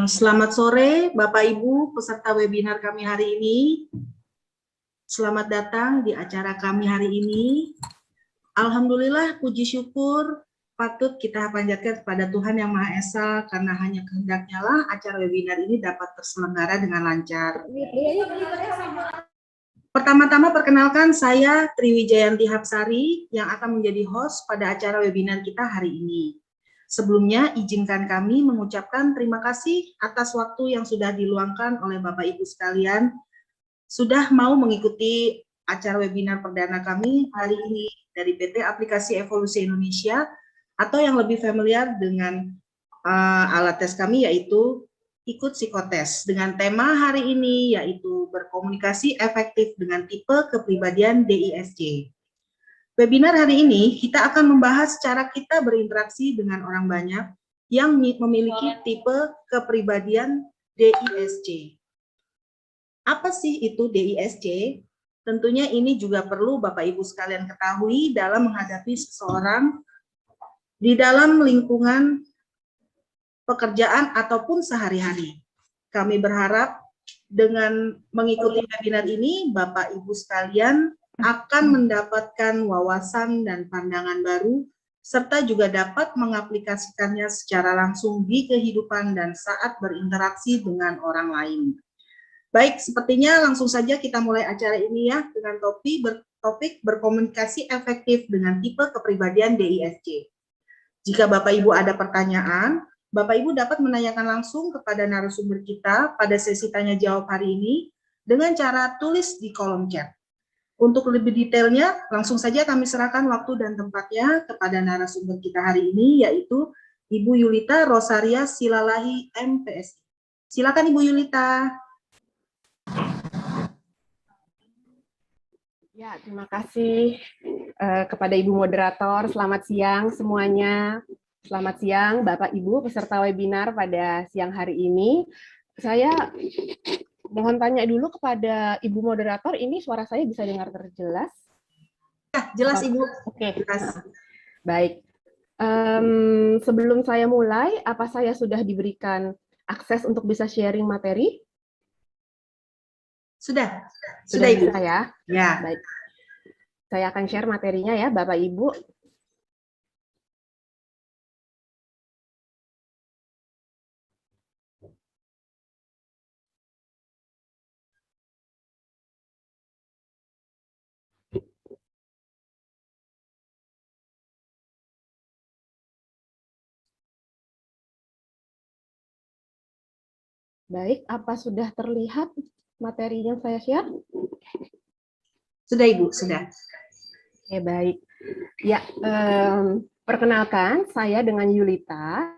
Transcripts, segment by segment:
Selamat sore Bapak Ibu peserta webinar kami hari ini. Selamat datang di acara kami hari ini. Alhamdulillah, puji syukur patut kita panjatkan kepada Tuhan Yang Maha Esa, karena hanya kehendaknya lah acara webinar ini dapat terselenggara dengan lancar. Pertama-tama perkenalkan, saya Triwijayanti Hapsari yang akan menjadi host pada acara webinar kita hari ini. Sebelumnya, izinkan kami mengucapkan terima kasih atas waktu yang sudah diluangkan oleh Bapak Ibu sekalian, sudah mau mengikuti acara webinar perdana kami hari ini dari PT Aplikasi Evolusi Indonesia, atau yang lebih familiar dengan alat tes kami, yaitu ikut psikotes, dengan tema hari ini yaitu berkomunikasi efektif dengan tipe kepribadian DISC. Webinar hari ini kita akan membahas cara kita berinteraksi dengan orang banyak yang memiliki tipe kepribadian DISC. Apa sih itu DISC? Tentunya ini juga perlu Bapak Ibu sekalian ketahui dalam menghadapi seseorang di dalam lingkungan pekerjaan ataupun sehari-hari. Kami berharap dengan mengikuti webinar ini, Bapak Ibu sekalian akan mendapatkan wawasan dan pandangan baru, serta juga dapat mengaplikasikannya secara langsung di kehidupan dan saat berinteraksi dengan orang lain. Baik, sepertinya langsung saja kita mulai acara ini ya, dengan topik berkomunikasi efektif dengan tipe kepribadian DISC. Jika Bapak Ibu ada pertanyaan, Bapak Ibu dapat menanyakan langsung kepada narasumber kita pada sesi tanya jawab hari ini dengan cara tulis di kolom chat. Untuk lebih detailnya, langsung saja kami serahkan waktu dan tempatnya kepada narasumber kita hari ini, yaitu Ibu Yulita Rosaria Silalahi, MPSI. Silakan Ibu Yulita. Ya, terima kasih kepada Ibu Moderator. Selamat siang semuanya. Selamat siang Bapak Ibu peserta webinar pada siang hari ini. Saya mohon tanya dulu kepada Ibu Moderator, ini suara saya bisa dengar terjelas? Ya, jelas Ibu. Oke, baik. Sebelum saya mulai, apa saya sudah diberikan akses untuk bisa sharing materi? Sudah Ibu. Bisa Ya? Ya. Baik. Saya akan share materinya ya Bapak Ibu. Baik, apa sudah terlihat materi yang saya share? Sudah Ibu, sudah. Oke, baik. Ya, perkenalkan saya dengan Yulita.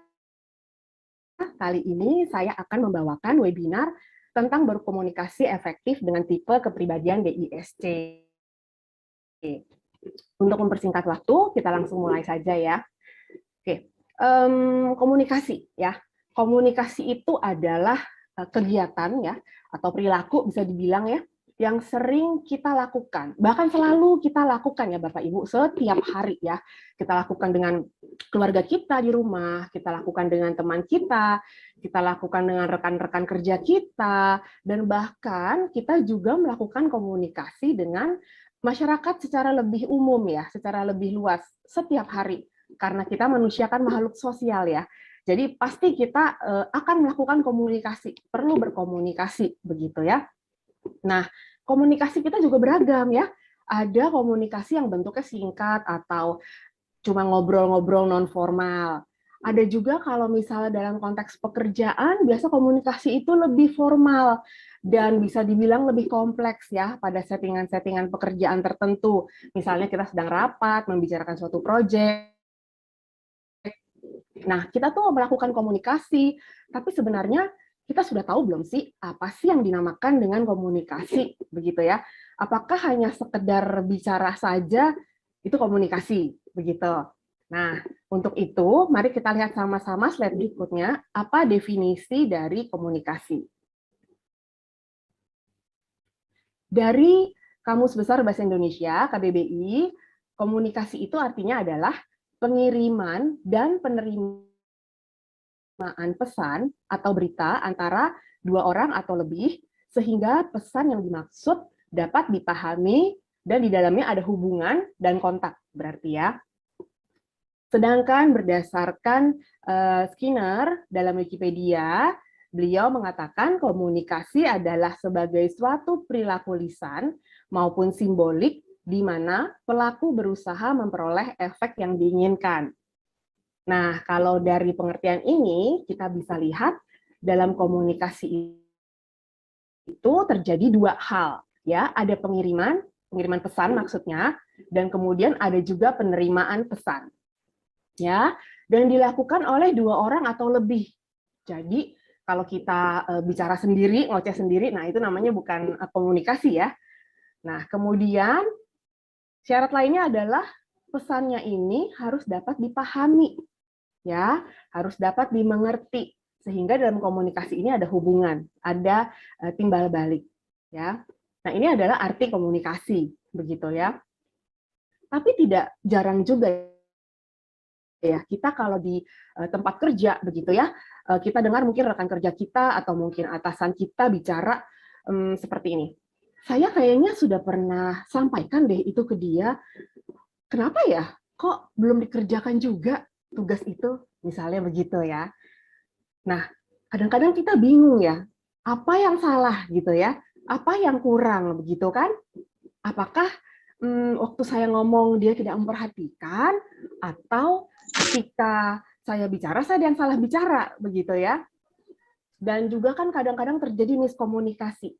Kali ini saya akan membawakan webinar tentang berkomunikasi efektif dengan tipe kepribadian DISC. Untuk mempersingkat waktu, kita langsung mulai saja ya. Oke, komunikasi ya. Komunikasi itu adalah kegiatan ya atau perilaku bisa dibilang ya yang sering kita lakukan, bahkan selalu kita lakukan ya Bapak Ibu setiap hari ya. Kita lakukan dengan keluarga kita di rumah, kita lakukan dengan teman kita lakukan dengan rekan-rekan kerja kita, dan bahkan kita juga melakukan komunikasi dengan masyarakat secara lebih umum ya, secara lebih luas setiap hari. Karena kita manusia kan makhluk sosial ya. Jadi pasti kita akan melakukan komunikasi, perlu berkomunikasi begitu ya. Nah, komunikasi kita juga beragam ya. Ada komunikasi yang bentuknya singkat atau cuma ngobrol-ngobrol non formal. Ada juga kalau misalnya dalam konteks pekerjaan, biasa komunikasi itu lebih formal dan bisa dibilang lebih kompleks ya pada settingan-settingan pekerjaan tertentu. Misalnya kita sedang rapat, membicarakan suatu proyek. Nah, kita tuh melakukan komunikasi, tapi sebenarnya kita sudah tahu belum sih apa sih yang dinamakan dengan komunikasi, begitu ya? Apakah hanya sekedar bicara saja itu komunikasi, begitu? Nah, untuk itu mari kita lihat sama-sama slide berikutnya, apa definisi dari komunikasi. Dari Kamus Besar Bahasa Indonesia, KBBI, komunikasi itu artinya adalah pengiriman dan penerimaan pesan atau berita antara dua orang atau lebih, sehingga pesan yang dimaksud dapat dipahami dan di dalamnya ada hubungan dan kontak, berarti ya. Sedangkan berdasarkan Skinner dalam Wikipedia, beliau mengatakan komunikasi adalah sebagai suatu perilaku lisan maupun simbolik di mana pelaku berusaha memperoleh efek yang diinginkan. Nah, kalau dari pengertian ini kita bisa lihat dalam komunikasi itu terjadi dua hal, ya, ada pengiriman pesan maksudnya, dan kemudian ada juga penerimaan pesan. Ya, dan dilakukan oleh dua orang atau lebih. Jadi kalau kita bicara sendiri, ngoceh sendiri, nah itu namanya bukan komunikasi ya. Nah, kemudian syarat lainnya adalah pesannya ini harus dapat dipahami, ya, harus dapat dimengerti, sehingga dalam komunikasi ini ada hubungan, ada timbal balik, ya. Nah, ini adalah arti komunikasi, begitu ya. Tapi tidak jarang juga ya, kita kalau di tempat kerja begitu ya, kita dengar mungkin rekan kerja kita atau mungkin atasan kita bicara seperti ini. Saya kayaknya sudah pernah sampaikan deh itu ke dia. Kenapa ya? Kok belum dikerjakan juga tugas itu? Misalnya begitu ya. Nah, kadang-kadang kita bingung ya, apa yang salah gitu ya? Apa yang kurang begitu kan? Apakah waktu saya ngomong dia tidak memperhatikan, atau ketika saya bicara saya yang salah bicara begitu ya. Dan juga kan kadang-kadang terjadi miskomunikasi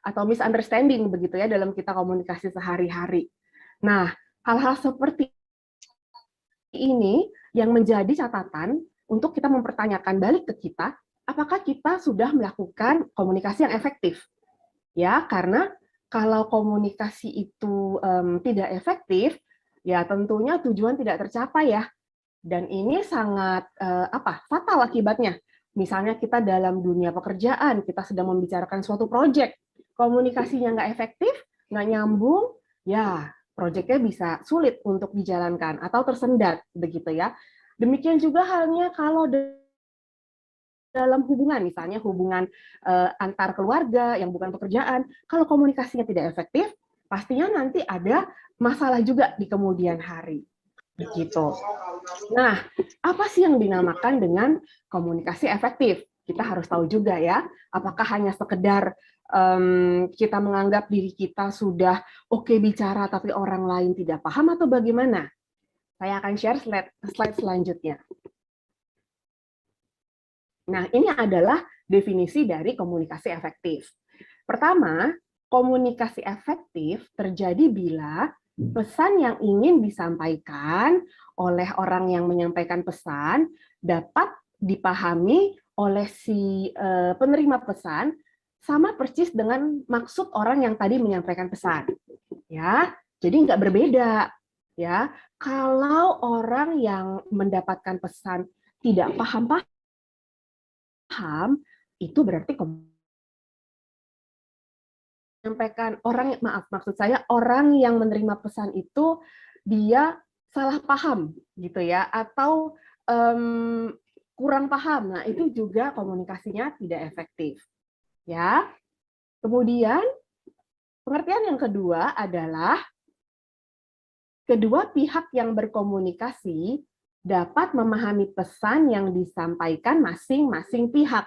atau misunderstanding begitu ya dalam kita komunikasi sehari-hari. Nah, hal-hal seperti ini yang menjadi catatan untuk kita mempertanyakan balik ke kita, apakah kita sudah melakukan komunikasi yang efektif? Ya, karena kalau komunikasi itu tidak efektif, ya tentunya tujuan tidak tercapai ya. Dan ini sangat fatal akibatnya. Misalnya kita dalam dunia pekerjaan, kita sedang membicarakan suatu proyek, komunikasinya nggak efektif, nggak nyambung, ya proyeknya bisa sulit untuk dijalankan atau tersendat begitu ya. Demikian juga halnya kalau dalam hubungan, misalnya hubungan antar keluarga yang bukan pekerjaan, kalau komunikasinya tidak efektif, pastinya nanti ada masalah juga di kemudian hari. Begitu. Nah, apa sih yang dinamakan dengan komunikasi efektif? Kita harus tahu juga ya, apakah hanya sekedar kita menganggap diri kita sudah oke bicara tapi orang lain tidak paham atau bagaimana? Saya akan share slide selanjutnya. Nah, ini adalah definisi dari komunikasi efektif. Pertama, komunikasi efektif terjadi bila pesan yang ingin disampaikan oleh orang yang menyampaikan pesan dapat dipahami oleh si penerima pesan sama persis dengan maksud orang yang tadi menyampaikan pesan. Ya, jadi nggak berbeda. Ya, kalau orang yang mendapatkan pesan tidak paham, itu berarti menyampaikan maksud saya orang yang menerima pesan itu dia salah paham gitu ya, atau kurang paham. Nah, itu juga komunikasinya tidak efektif. Ya. Kemudian pengertian yang kedua adalah kedua pihak yang berkomunikasi dapat memahami pesan yang disampaikan masing-masing pihak.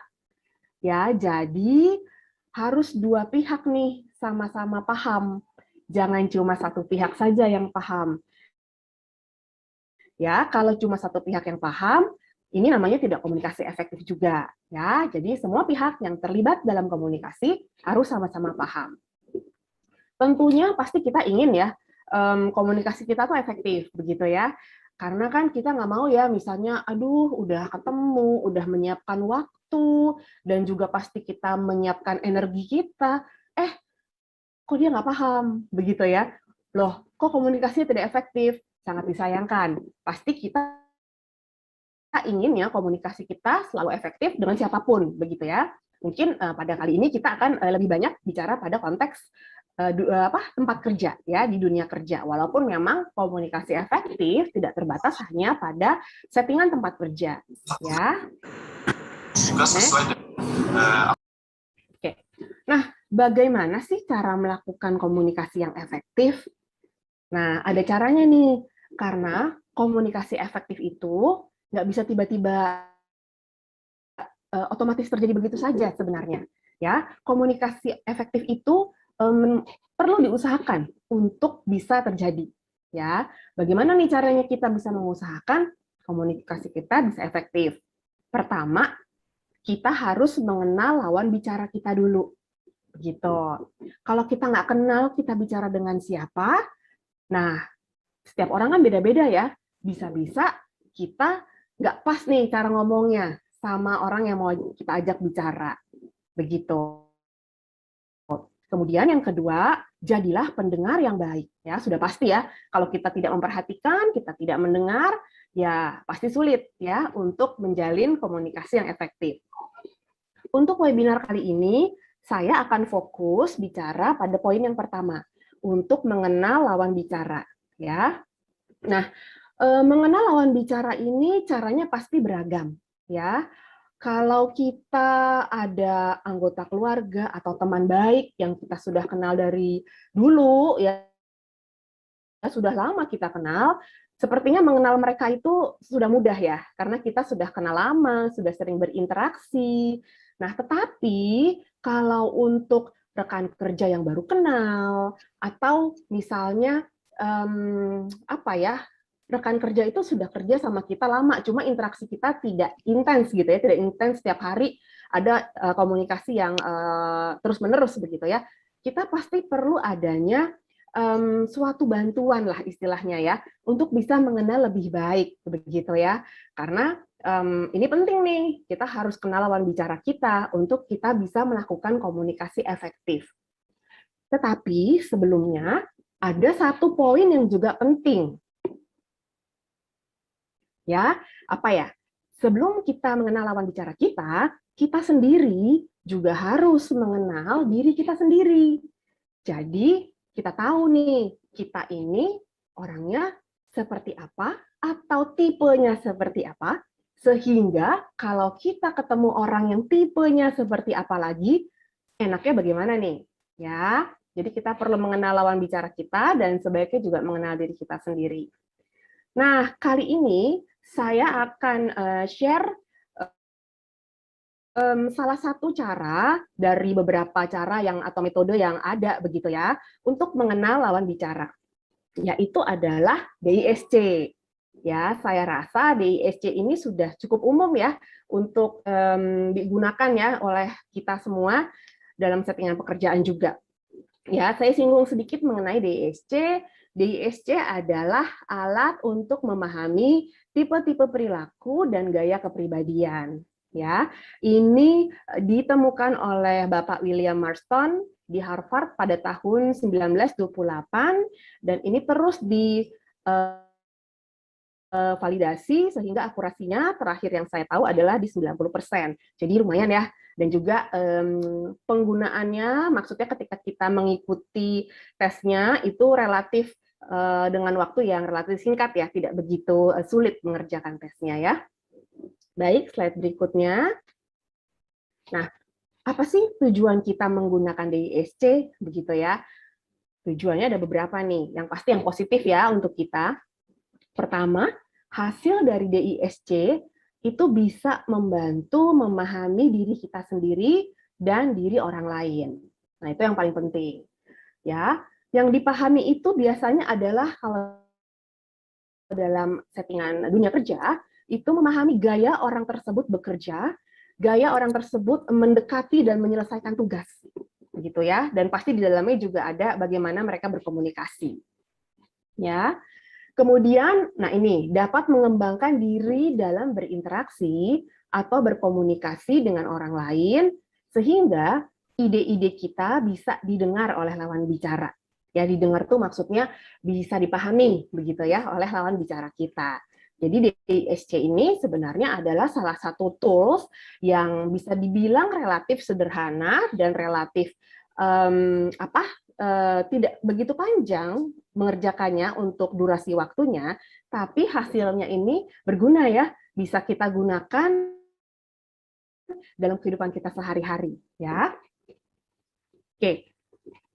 Ya, jadi harus dua pihak nih sama-sama paham. Jangan cuma satu pihak saja yang paham. Ya, kalau cuma satu pihak yang paham, ini namanya tidak komunikasi efektif juga. Ya, jadi semua pihak yang terlibat dalam komunikasi harus sama-sama paham. Tentunya pasti kita ingin ya komunikasi kita tuh efektif, begitu ya. Karena kan kita nggak mau ya, misalnya, aduh, udah ketemu, udah menyiapkan waktu, dan juga pasti kita menyiapkan energi kita, kok dia nggak paham, begitu ya. Loh, kok komunikasinya tidak efektif? Sangat disayangkan. Pasti kita ingin ya komunikasi kita selalu efektif dengan siapapun, begitu ya. Mungkin pada kali ini kita akan lebih banyak bicara pada konteks tempat kerja ya, di dunia kerja. Walaupun memang komunikasi efektif tidak terbatas hanya pada settingan tempat kerja ya. Juga sesuai dengan Oke. Nah, bagaimana sih cara melakukan komunikasi yang efektif? Nah, ada caranya nih, karena komunikasi efektif itu nggak bisa tiba-tiba otomatis terjadi begitu saja sebenarnya. Ya, komunikasi efektif itu perlu diusahakan untuk bisa terjadi. Ya, bagaimana nih caranya kita bisa mengusahakan komunikasi kita bisa efektif? Pertama, kita harus mengenal lawan bicara kita dulu. Begitu. Kalau kita nggak kenal kita bicara dengan siapa, nah setiap orang kan beda-beda ya. Bisa-bisa kita nggak pas nih cara ngomongnya sama orang yang mau kita ajak bicara. Begitu. Kemudian yang kedua, jadilah pendengar yang baik. Ya, sudah pasti ya, kalau kita tidak memperhatikan, kita tidak mendengar, ya pasti sulit ya untuk menjalin komunikasi yang efektif. Untuk webinar kali ini, saya akan fokus bicara pada poin yang pertama, untuk mengenal lawan bicara. Ya, nah, mengenal lawan bicara ini caranya pasti beragam. Ya, kalau kita ada anggota keluarga atau teman baik yang kita sudah kenal dari dulu, ya sudah lama kita kenal, sepertinya mengenal mereka itu sudah mudah ya, karena kita sudah kenal lama, sudah sering berinteraksi. Nah, tetapi kalau untuk rekan kerja yang baru kenal, atau misalnya apa ya, rekan kerja itu sudah kerja sama kita lama, cuma interaksi kita tidak intens gitu ya, tidak intens setiap hari ada komunikasi yang terus-menerus begitu ya. Kita pasti perlu adanya suatu bantuan lah istilahnya ya, untuk bisa mengenal lebih baik begitu ya. Karena ini penting nih, kita harus kenal lawan bicara kita untuk kita bisa melakukan komunikasi efektif. Tetapi sebelumnya ada satu poin yang juga penting. Ya, apa ya? Sebelum kita mengenal lawan bicara kita, kita sendiri juga harus mengenal diri kita sendiri. Jadi, kita tahu nih, kita ini orangnya seperti apa atau tipenya seperti apa, sehingga kalau kita ketemu orang yang tipenya seperti apa lagi, enaknya bagaimana nih? Ya, jadi kita perlu mengenal lawan bicara kita dan sebaiknya juga mengenal diri kita sendiri. Nah, kali ini saya akan share salah satu cara dari beberapa cara yang atau metode yang ada begitu ya untuk mengenal lawan bicara, yaitu adalah DISC. Ya, saya rasa DISC ini sudah cukup umum ya untuk digunakan ya oleh kita semua dalam settingan pekerjaan juga. Ya, saya singgung sedikit mengenai DISC. DISC adalah alat untuk memahami tipe-tipe perilaku dan gaya kepribadian. Ya, ini ditemukan oleh Bapak William Marston di Harvard pada tahun 1928 dan ini terus validasi sehingga akurasinya terakhir yang saya tahu adalah di 90%. Jadi lumayan ya. Dan juga penggunaannya, maksudnya ketika kita mengikuti tesnya itu relatif dengan waktu yang relatif singkat ya, tidak begitu sulit mengerjakan tesnya ya. Baik, slide berikutnya. Nah, apa sih tujuan kita menggunakan DISC begitu ya? Tujuannya ada beberapa nih. Yang pasti yang positif ya untuk kita. Pertama, hasil dari DISC itu bisa membantu memahami diri kita sendiri dan diri orang lain. Nah, itu yang paling penting. Ya, yang dipahami itu biasanya adalah kalau dalam settingan dunia kerja, itu memahami gaya orang tersebut bekerja, gaya orang tersebut mendekati dan menyelesaikan tugas. Begitu ya, dan pasti di dalamnya juga ada bagaimana mereka berkomunikasi. Ya. Kemudian, nah ini dapat mengembangkan diri dalam berinteraksi atau berkomunikasi dengan orang lain sehingga ide-ide kita bisa didengar oleh lawan bicara. Ya, didengar tuh maksudnya bisa dipahami begitu ya oleh lawan bicara kita. Jadi DISC ini sebenarnya adalah salah satu tools yang bisa dibilang relatif sederhana dan relatif tidak begitu panjang mengerjakannya untuk durasi waktunya, tapi hasilnya ini berguna ya, bisa kita gunakan dalam kehidupan kita sehari-hari ya. Oke.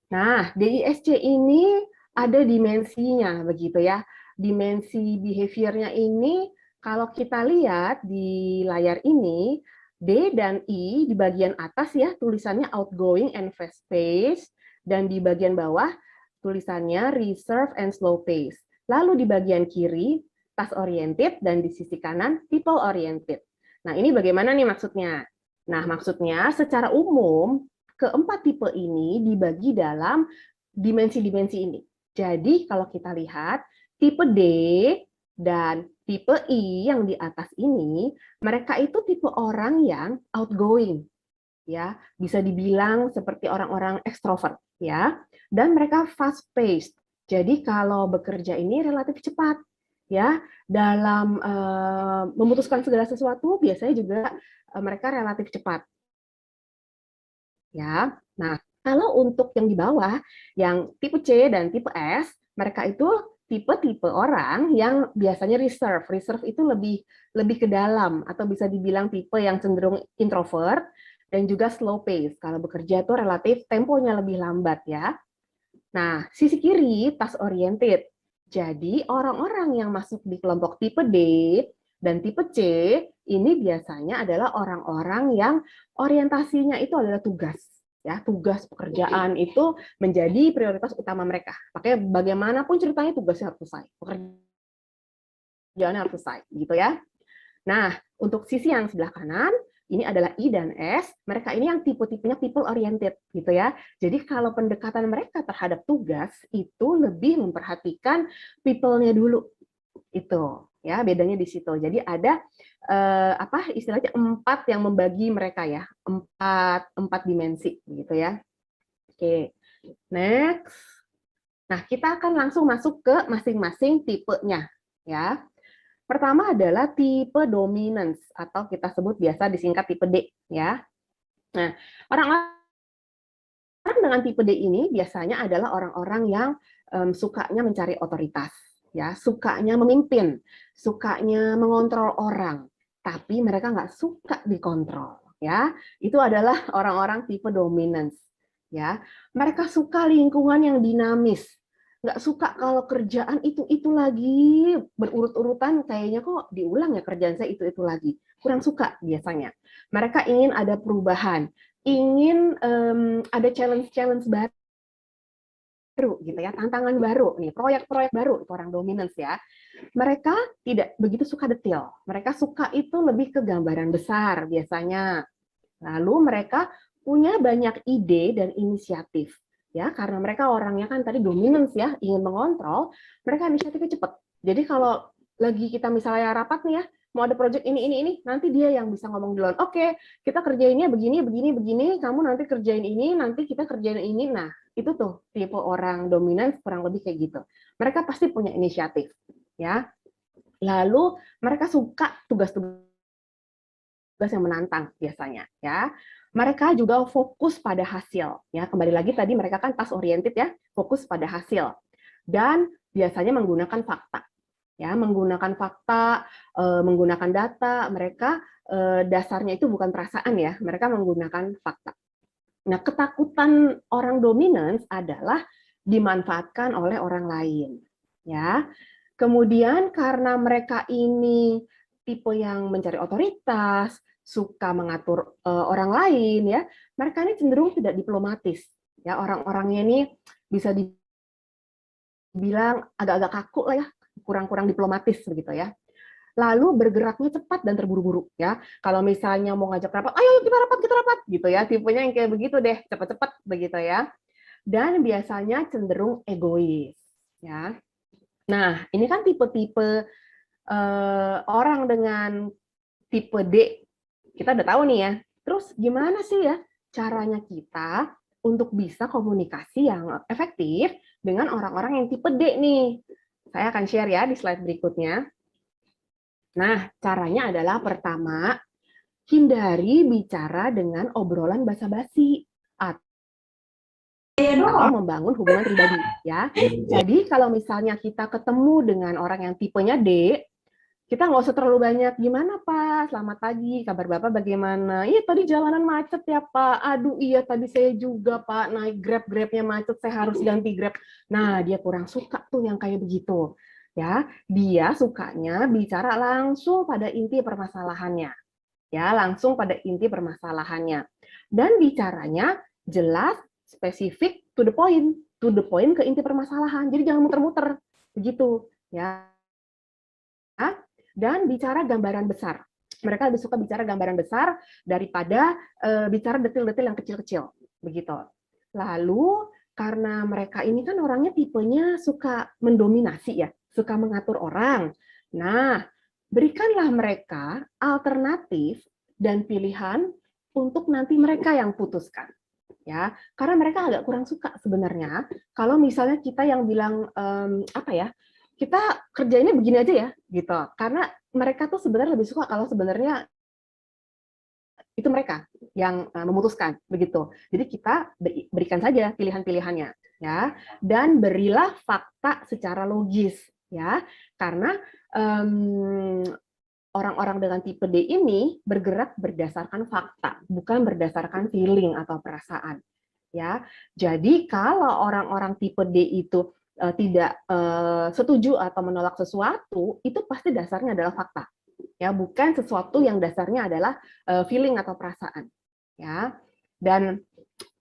Nah, DISC ini ada dimensinya begitu ya. Dimensi behavior-nya ini kalau kita lihat di layar ini, D dan I di bagian atas ya tulisannya outgoing and fast pace, dan di bagian bawah tulisannya reserve and slow pace. Lalu di bagian kiri task oriented dan di sisi kanan people oriented. Nah, ini bagaimana nih maksudnya? Nah, maksudnya secara umum keempat tipe ini dibagi dalam dimensi-dimensi ini. Jadi kalau kita lihat tipe D dan tipe I yang di atas ini, mereka itu tipe orang yang outgoing, ya, bisa dibilang seperti orang-orang ekstrovert, ya, dan mereka fast paced. Jadi kalau bekerja ini relatif cepat, ya, dalam memutuskan segala sesuatu biasanya juga mereka relatif cepat. Ya, nah kalau untuk yang di bawah, yang tipe C dan tipe S, mereka itu tipe-tipe orang yang biasanya reserve. Reserve itu lebih ke dalam atau bisa dibilang tipe yang cenderung introvert dan juga slow pace. Kalau bekerja itu relatif temponya lebih lambat ya. Nah, sisi kiri task oriented. Jadi orang-orang yang masuk di kelompok tipe D dan tipe C ini biasanya adalah orang-orang yang orientasinya itu adalah tugas. Ya, tugas pekerjaan itu menjadi prioritas utama mereka. Makanya bagaimanapun ceritanya tugasnya harus selesai. Pekerjaannya harus selesai, gitu ya. Nah, untuk sisi yang sebelah kanan, ini adalah I dan S, mereka ini yang tipe-tipenya people oriented gitu ya. Jadi kalau pendekatan mereka terhadap tugas itu lebih memperhatikan people-nya dulu. Itu ya, bedanya di situ. Jadi ada apa istilahnya 4 yang membagi mereka ya, 4 dimensi gitu ya. Oke. Next. Nah, kita akan langsung masuk ke masing-masing tipenya ya. Pertama adalah tipe dominance atau kita sebut biasa disingkat tipe D ya. Nah, orang-orang dengan tipe D ini biasanya adalah orang-orang yang sukanya mencari otoritas, ya, sukanya memimpin, sukanya mengontrol orang, tapi mereka nggak suka dikontrol, ya. Itu adalah orang-orang tipe dominance, ya. Mereka suka lingkungan yang dinamis, nggak suka kalau kerjaan itu lagi berurut-urutan, kayaknya kok diulang ya kerjaan saya itu lagi, kurang suka biasanya. Mereka ingin ada perubahan, ingin ada challenge baru gitu ya, tantangan baru nih, proyek-proyek baru, itu orang dominance ya. Mereka tidak begitu suka detail, mereka suka itu lebih ke gambaran besar biasanya. Lalu mereka punya banyak ide dan inisiatif ya, karena mereka orangnya kan tadi dominance ya, ingin mengontrol, mereka inisiatifnya cepat. Jadi kalau lagi kita misalnya rapat nih ya, mau ada project ini, nanti dia yang bisa ngomong duluan. Oke, kita kerjainnya begini, kamu nanti kerjain ini, nanti kita kerjain ini. Nah, itu tuh tipe orang dominan kurang lebih kayak gitu. Mereka pasti punya inisiatif, ya. Lalu mereka suka tugas-tugas yang menantang biasanya, ya. Mereka juga fokus pada hasil, ya. Kembali lagi tadi mereka kan task oriented ya, fokus pada hasil. Dan biasanya menggunakan fakta. Ya, menggunakan fakta, menggunakan data, mereka dasarnya itu bukan perasaan ya, mereka menggunakan fakta. Nah, ketakutan orang dominan adalah dimanfaatkan oleh orang lain, ya. Kemudian karena mereka ini tipe yang mencari otoritas, suka mengatur orang lain, ya, mereka ini cenderung tidak diplomatis, ya. Orang-orangnya ini bisa dibilang agak-agak kaku lah ya, kurang-kurang diplomatis begitu ya. Lalu bergeraknya cepat dan terburu-buru ya. Kalau misalnya mau ngajak rapat, ayo kita rapat gitu ya. Tipenya yang kayak begitu deh, cepat-cepat begitu ya. Dan biasanya cenderung egois ya. Nah, ini kan tipe-tipe orang dengan tipe D. Kita udah tahu nih ya. Terus gimana sih ya caranya kita untuk bisa komunikasi yang efektif dengan orang-orang yang tipe D nih? Saya akan share ya di slide berikutnya. Nah, caranya adalah pertama, hindari bicara dengan obrolan basa-basi atau membangun hubungan pribadi ya. Jadi kalau misalnya kita ketemu dengan orang yang tipenya D, kita nggak usah terlalu banyak, gimana Pak, selamat pagi, kabar Bapak bagaimana? Iya tadi jalanan macet ya Pak, aduh iya tadi saya juga Pak, naik Grab-Grabnya macet, saya harus ganti Grab. Nah dia kurang suka tuh yang kayak begitu. Ya, dia sukanya bicara langsung pada inti permasalahannya. Ya, langsung pada inti permasalahannya. Dan bicaranya jelas, spesifik, to the point ke inti permasalahan. Jadi jangan muter-muter, begitu ya. Dan bicara gambaran besar. Mereka lebih suka bicara gambaran besar daripada bicara detil-detil yang kecil-kecil, begitu. Lalu karena mereka ini kan orangnya tipenya suka mendominasi ya, suka mengatur orang. Nah, berikanlah mereka alternatif dan pilihan untuk nanti mereka yang putuskan. Ya, karena mereka agak kurang suka sebenarnya kalau misalnya kita yang bilang apa ya, kita kerjainnya begini aja ya, gitu. Karena mereka tuh sebenarnya lebih suka kalau sebenarnya itu mereka yang memutuskan, begitu. Jadi kita berikan saja pilihan-pilihannya, ya. Dan berilah fakta secara logis, ya. Karena orang-orang dengan tipe D ini bergerak berdasarkan fakta, bukan berdasarkan feeling atau perasaan. Ya, jadi kalau orang-orang tipe D itu tidak setuju atau menolak sesuatu, itu pasti dasarnya adalah fakta, ya, bukan sesuatu yang dasarnya adalah feeling atau perasaan, ya. Dan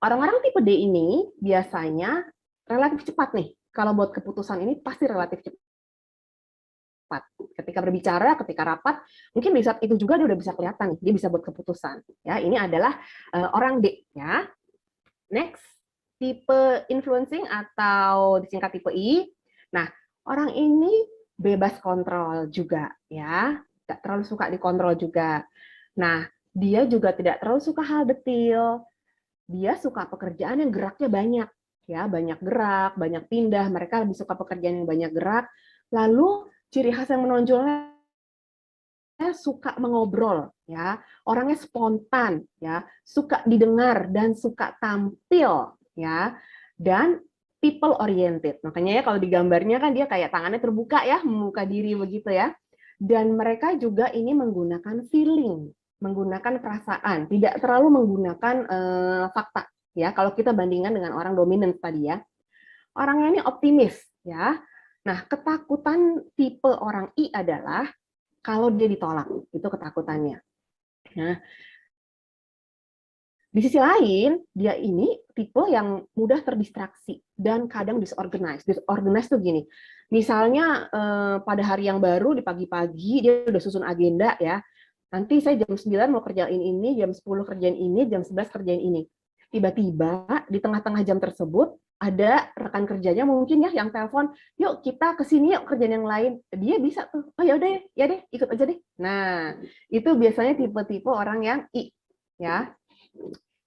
orang-orang tipe D ini biasanya relatif cepat nih, kalau buat keputusan ini pasti relatif cepat. Ketika berbicara, ketika rapat, mungkin di saat itu juga dia udah bisa kelihatan nih, dia bisa buat keputusan. Ya, ini adalah orang D, ya. Next, tipe influencing atau disingkat tipe I. Nah, orang ini bebas kontrol juga, ya. Tidak terlalu suka dikontrol juga. Nah, dia juga tidak terlalu suka hal detil. Dia suka pekerjaan yang geraknya banyak, ya, banyak gerak, banyak pindah. Mereka lebih suka pekerjaan yang banyak gerak. Lalu ciri khas yang menonjolnya suka mengobrol, ya, orangnya spontan, ya, suka didengar dan suka tampil, ya, dan people oriented. Makanya ya kalau di gambarnya kan dia kayak tangannya terbuka ya, membuka diri begitu ya. Dan mereka juga ini menggunakan feeling, menggunakan perasaan, tidak terlalu menggunakan fakta, ya. Kalau kita bandingkan dengan orang dominan tadi ya, orangnya ini optimis, ya. Nah, ketakutan tipe orang I adalah kalau dia ditolak, itu ketakutannya. Nah, di sisi lain, dia ini tipe yang mudah terdistraksi dan kadang disorganized. Disorganized tuh gini, misalnya pada hari yang baru di pagi-pagi dia udah susun agenda ya. Nanti saya jam 9 mau kerjain ini, jam 10 kerjain ini, jam 11 kerjain ini. Tiba-tiba di tengah-tengah jam tersebut ada rekan kerjanya mungkin ya yang telepon, yuk kita kesini yuk kerjaan yang lain. Dia bisa tuh, oh ya udah ya deh ikut aja deh. Nah itu biasanya tipe-tipe orang yang I, ya.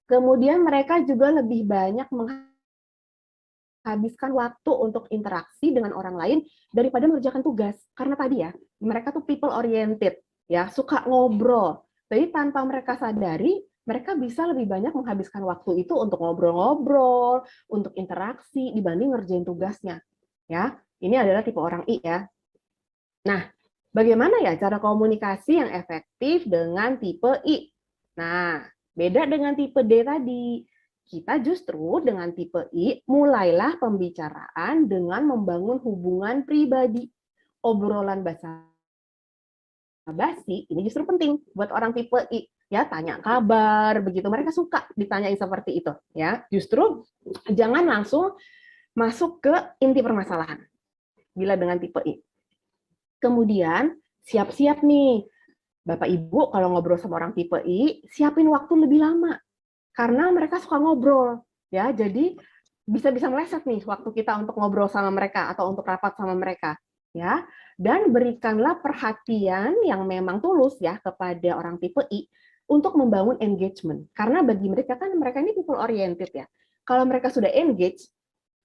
Kemudian mereka juga lebih banyak menghabiskan waktu untuk interaksi dengan orang lain daripada mengerjakan tugas. Karena tadi ya mereka tuh people oriented, ya, suka ngobrol. Jadi tanpa mereka sadari, mereka bisa lebih banyak menghabiskan waktu itu untuk ngobrol-ngobrol, untuk interaksi dibanding ngerjain tugasnya. Ya, ini adalah tipe orang I ya. Nah, bagaimana ya cara komunikasi yang efektif dengan tipe I? Nah, beda dengan tipe D tadi. Kita justru dengan tipe I mulailah pembicaraan dengan membangun hubungan pribadi. Obrolan basa-basi ini justru penting buat orang tipe I, ya, tanya kabar begitu, mereka suka ditanyain seperti itu, ya. Justru jangan langsung masuk ke inti permasalahan bila dengan tipe I. Kemudian siap-siap nih Bapak Ibu kalau ngobrol sama orang tipe I, siapin waktu lebih lama karena mereka suka ngobrol, ya. Jadi bisa meleset nih waktu kita untuk ngobrol sama mereka atau untuk rapat sama mereka, ya. Dan berikanlah perhatian yang memang tulus ya kepada orang tipe I untuk membangun engagement. Karena bagi mereka kan mereka ini people oriented ya. Kalau mereka sudah engage,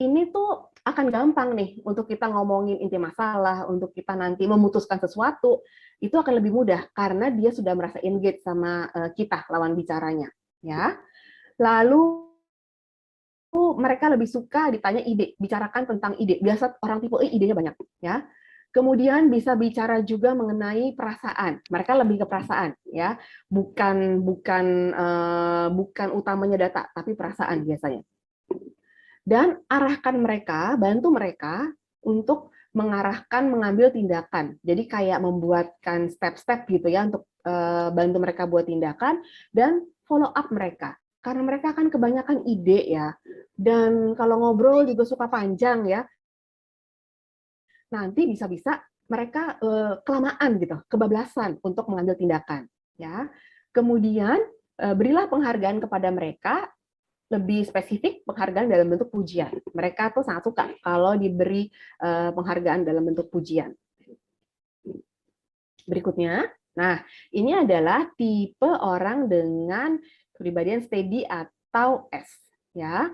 ini tuh akan gampang nih untuk kita ngomongin inti masalah, untuk kita nanti memutuskan sesuatu, itu akan lebih mudah karena dia sudah merasa engage sama kita lawan bicaranya, ya. Lalu mereka lebih suka ditanya ide, bicarakan tentang ide. Biasa orang tipe E idenya banyak, ya. Kemudian bisa bicara juga mengenai perasaan. Mereka lebih ke perasaan, ya, bukan utamanya data, tapi perasaan biasanya. Dan arahkan mereka, bantu mereka untuk mengambil tindakan. Jadi kayak membuatkan step-step gitu ya untuk bantu mereka buat tindakan dan follow up mereka. Karena mereka kan kebanyakan ide ya. Dan kalau ngobrol juga suka panjang ya. Nanti bisa-bisa mereka kelamaan gitu, kebablasan untuk mengambil tindakan ya. Kemudian berilah penghargaan kepada mereka, lebih spesifik penghargaan dalam bentuk pujian. Mereka tuh sangat suka kalau diberi penghargaan dalam bentuk pujian. Berikutnya, nah ini adalah tipe orang dengan kepribadian steady atau S, ya.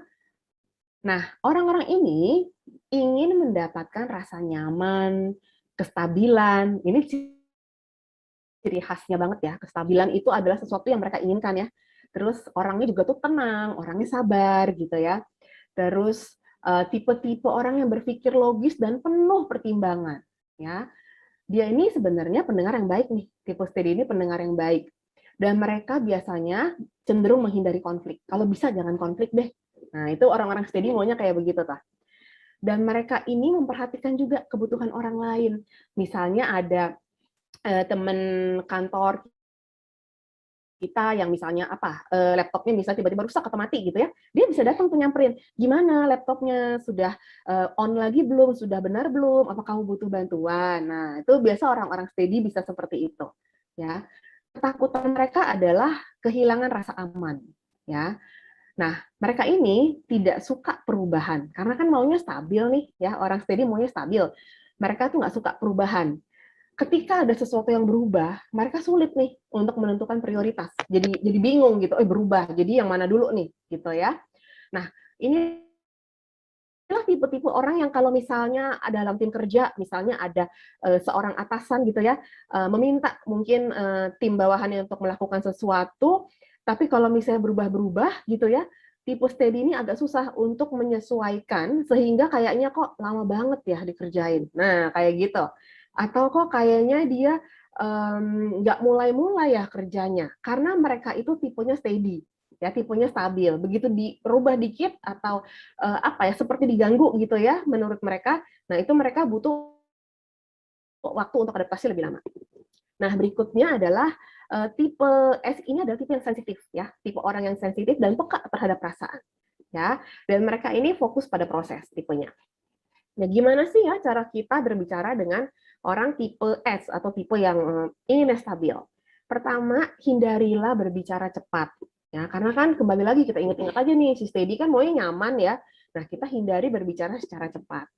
Nah, orang-orang ini ingin mendapatkan rasa nyaman, kestabilan. Ini ciri khasnya banget ya. Kestabilan itu adalah sesuatu yang mereka inginkan ya. Terus orangnya juga tuh tenang, orangnya sabar gitu ya. Terus tipe-tipe orang yang berpikir logis dan penuh pertimbangan ya. Dia ini sebenarnya pendengar yang baik nih. Tipe steady ini pendengar yang baik. Dan mereka biasanya cenderung menghindari konflik. Kalau bisa jangan konflik deh. Nah, itu orang-orang steady maunya kayak begitu tah. Dan mereka ini memperhatikan juga kebutuhan orang lain. Misalnya ada teman kantor kita yang misalnya laptopnya bisa tiba-tiba rusak atau mati gitu ya, dia bisa datang tuh nyamperin, gimana laptopnya sudah on lagi belum, sudah benar belum, apa kamu butuh bantuan. Nah itu biasa orang-orang steady bisa seperti itu ya. Ketakutan mereka adalah kehilangan rasa aman ya. Nah mereka ini tidak suka perubahan karena kan maunya stabil nih ya, orang steady maunya stabil. Mereka tuh nggak suka perubahan. Ketika ada sesuatu yang berubah, mereka sulit nih untuk menentukan prioritas. Jadi bingung gitu, berubah. Jadi yang mana dulu nih, gitu ya. Nah, inilah tipe-tipe orang yang kalau misalnya dalam tim kerja, misalnya ada seorang atasan gitu ya, meminta mungkin tim bawahannya untuk melakukan sesuatu, tapi kalau misalnya berubah-berubah gitu ya, tipe steady ini agak susah untuk menyesuaikan, sehingga kayaknya kok lama banget ya dikerjain. Nah, kayak gitu. Atau kok kayaknya dia nggak mulai-mulai ya kerjanya, karena mereka itu tipenya steady, ya tipenya stabil. Begitu dirubah dikit atau seperti diganggu gitu ya, menurut mereka, nah itu mereka butuh waktu untuk adaptasi lebih lama. Nah berikutnya adalah tipe S ini adalah tipe yang sensitif ya, tipe orang yang sensitif dan peka terhadap perasaan, ya. Dan mereka ini fokus pada proses tipenya. Nah, gimana sih ya cara kita berbicara dengan orang tipe S atau tipe yang ingin stabil? Pertama, hindarilah berbicara cepat. Ya, karena kan kembali lagi kita ingat-ingat aja nih, si steady kan maunya nyaman ya. Nah, kita hindari berbicara secara cepat.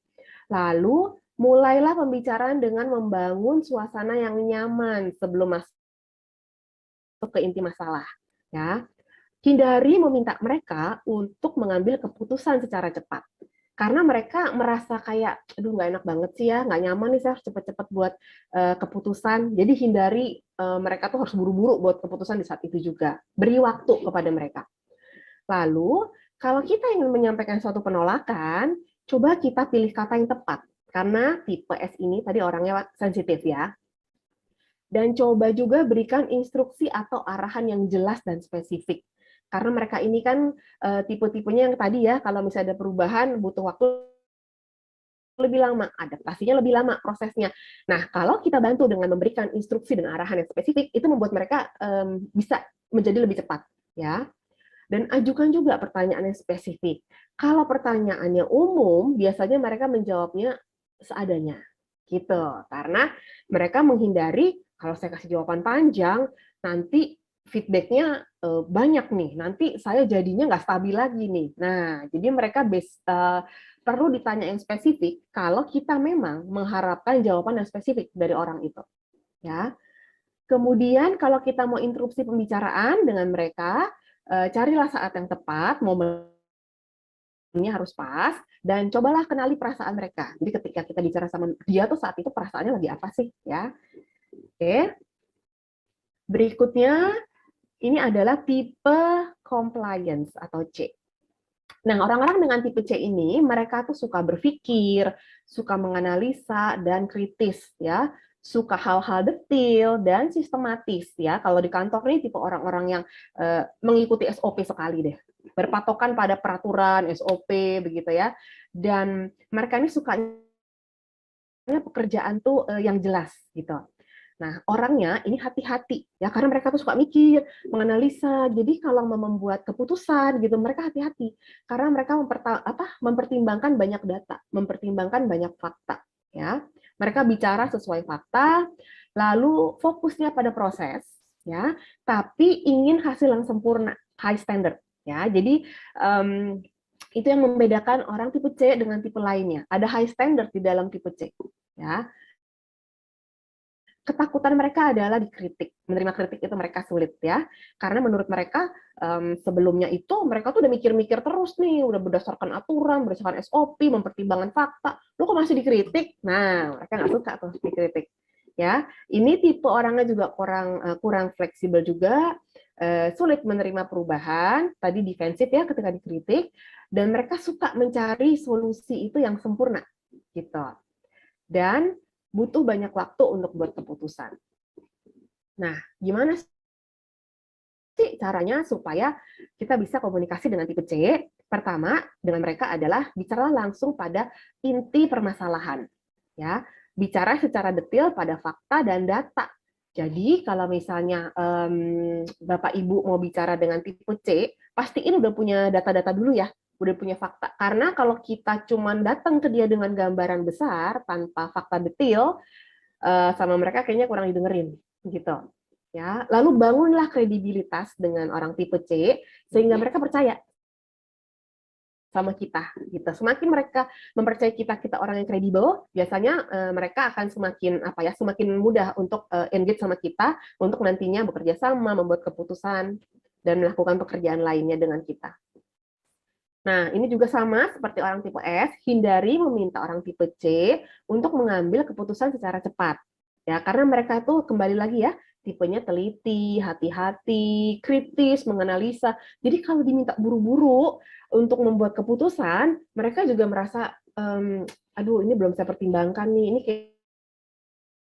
Lalu, mulailah pembicaraan dengan membangun suasana yang nyaman sebelum masuk ke inti masalah. Ya, hindari meminta mereka untuk mengambil keputusan secara cepat. Karena mereka merasa kayak, aduh nggak enak banget sih ya, nggak nyaman nih saya harus cepet-cepet buat keputusan. Jadi hindari mereka tuh harus buru-buru buat keputusan di saat itu juga. Beri waktu kepada mereka. Lalu, kalau kita ingin menyampaikan suatu penolakan, coba kita pilih kata yang tepat. Karena tipe S ini tadi orangnya sensitif ya. Dan coba juga berikan instruksi atau arahan yang jelas dan spesifik. Karena mereka ini kan tipe-tipenya yang tadi ya, kalau misalnya ada perubahan butuh waktu lebih lama, adaptasinya lebih lama prosesnya. Nah, kalau kita bantu dengan memberikan instruksi dan arahan yang spesifik, itu membuat mereka bisa menjadi lebih cepat, ya. Dan ajukan juga pertanyaan yang spesifik. Kalau pertanyaannya umum, biasanya mereka menjawabnya seadanya, gitu. Karena mereka menghindari kalau saya kasih jawaban panjang, nanti feedback-nya banyak nih, nanti saya jadinya nggak stabil lagi nih. Nah, jadi mereka perlu ditanya yang spesifik kalau kita memang mengharapkan jawaban yang spesifik dari orang itu. Ya. Kemudian kalau kita mau interupsi pembicaraan dengan mereka, carilah saat yang tepat, momennya harus pas, dan cobalah kenali perasaan mereka. Jadi ketika kita bicara sama dia tuh saat itu perasaannya lagi apa sih, ya? Oke. Berikutnya, ini adalah tipe compliance atau C. Nah, orang-orang dengan tipe C ini, mereka tuh suka berpikir, suka menganalisa, dan kritis, ya. Suka hal-hal detail dan sistematis, ya. Kalau di kantor nih, tipe orang-orang yang mengikuti SOP sekali deh. Berpatokan pada peraturan, SOP, begitu ya. Dan mereka ini sukanya pekerjaan tuh yang jelas, gitu. Nah, orangnya ini hati-hati ya karena mereka tuh suka mikir, menganalisa. Jadi kalau mau membuat keputusan gitu, mereka hati-hati karena mereka mempertimbangkan banyak data, mempertimbangkan banyak fakta ya. Mereka bicara sesuai fakta, lalu fokusnya pada proses ya, tapi ingin hasil yang sempurna, high standard ya. Jadi itu yang membedakan orang tipe C dengan tipe lainnya. Ada high standard di dalam tipe C ya. Ketakutan mereka adalah dikritik. Menerima kritik itu mereka sulit ya. Karena menurut mereka sebelumnya itu mereka tuh udah mikir-mikir terus nih, udah berdasarkan aturan, berdasarkan SOP, mempertimbangkan fakta. Lo kok masih dikritik? Nah, mereka nggak suka tuh dikritik. Ya, ini tipe orangnya juga kurang fleksibel juga, sulit menerima perubahan, tadi defensif ya ketika dikritik, dan mereka suka mencari solusi itu yang sempurna gitu. Dan butuh banyak waktu untuk buat keputusan. Nah, gimana sih caranya supaya kita bisa komunikasi dengan tipe C? Pertama, dengan mereka adalah bicara langsung pada inti permasalahan. Ya, bicara secara detail pada fakta dan data. Jadi, kalau misalnya Bapak Ibu mau bicara dengan tipe C, pastiin udah punya data-data dulu ya, udah punya fakta. Karena kalau kita cuma datang ke dia dengan gambaran besar tanpa fakta detail, sama mereka kayaknya kurang didengerin gitu ya. Lalu bangunlah kredibilitas dengan orang tipe C sehingga mereka percaya sama kita gitu. Semakin mereka mempercayai kita orang yang kredibel, biasanya mereka akan semakin mudah untuk engage sama kita untuk nantinya bekerja sama, membuat keputusan dan melakukan pekerjaan lainnya dengan kita. Nah, ini juga sama seperti orang tipe S, hindari meminta orang tipe C untuk mengambil keputusan secara cepat. Ya, karena mereka itu kembali lagi ya, tipenya teliti, hati-hati, kritis, menganalisa. Jadi kalau diminta buru-buru untuk membuat keputusan, mereka juga merasa, aduh ini belum saya pertimbangkan nih, ini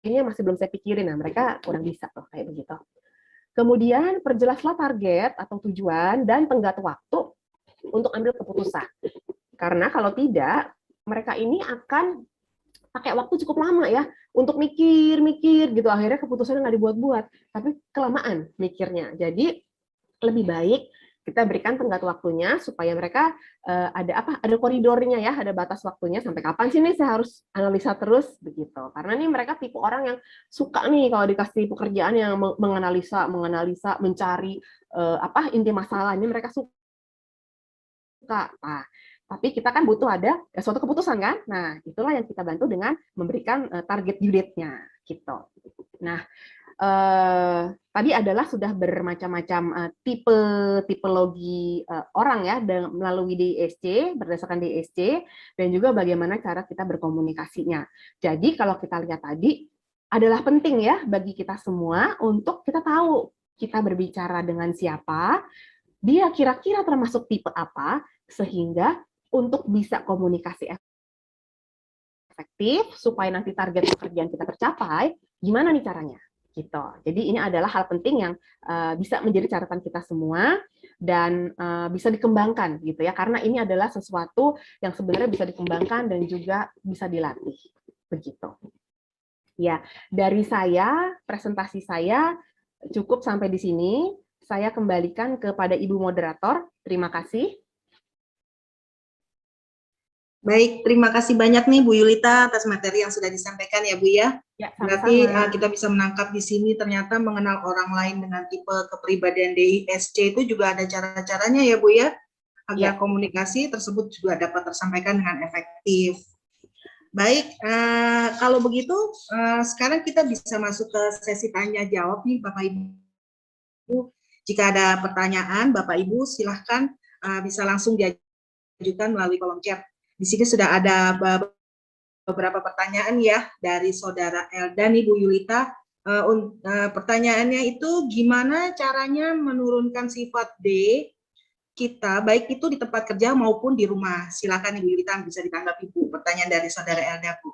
kayaknya masih belum saya pikirin. Nah, mereka kurang bisa loh kayak begitu. Kemudian perjelaslah target atau tujuan dan tenggat waktu untuk ambil keputusan. Karena kalau tidak, mereka ini akan pakai waktu cukup lama ya untuk mikir gitu. Akhirnya keputusannya nggak dibuat-buat, tapi kelamaan mikirnya. Jadi lebih baik kita berikan tenggat waktunya supaya mereka ada koridornya ya, ada batas waktunya sampai kapan sih nih saya harus analisa terus begitu. Karena nih mereka tipe orang yang suka nih kalau dikasih pekerjaan yang menganalisa, mencari inti masalah. Ini mereka suka. Nah, tapi kita kan butuh ada suatu keputusan kan? Nah, itulah yang kita bantu dengan memberikan target due date-nya gitu. Nah, tadi adalah sudah bermacam-macam tipologi orang ya melalui DISC, berdasarkan DISC, dan juga bagaimana cara kita berkomunikasinya. Jadi kalau kita lihat tadi adalah penting ya bagi kita semua untuk kita tahu kita berbicara dengan siapa, dia kira-kira termasuk tipe apa, sehingga untuk bisa komunikasi efektif, supaya nanti target pekerjaan kita tercapai, gimana nih caranya? Gitu. Jadi ini adalah hal penting yang bisa menjadi catatan kita semua, dan bisa dikembangkan gitu ya, karena ini adalah sesuatu yang sebenarnya bisa dikembangkan dan juga bisa dilatih. Begitu. Ya, dari saya, presentasi saya cukup sampai di sini. Saya kembalikan kepada Ibu Moderator. Terima kasih. Baik, terima kasih banyak nih Bu Yulita atas materi yang sudah disampaikan ya Bu ya. Ya, berarti kita bisa menangkap di sini ternyata mengenal orang lain dengan tipe kepribadian DISC itu juga ada cara-caranya ya Bu ya, agar komunikasi tersebut juga dapat tersampaikan dengan efektif. Baik, kalau begitu sekarang kita bisa masuk ke sesi tanya jawab nih Bapak Ibu. Jika ada pertanyaan, Bapak Ibu silahkan bisa langsung diajukan melalui kolom chat. Di sini sudah ada beberapa pertanyaan ya dari Saudara Eldan, Ibu Yulita. Pertanyaannya itu gimana caranya menurunkan sifat D kita, baik itu di tempat kerja maupun di rumah. Silakan Ibu Yulita bisa ditanggapi Bu, pertanyaan dari Saudara Elda Bu.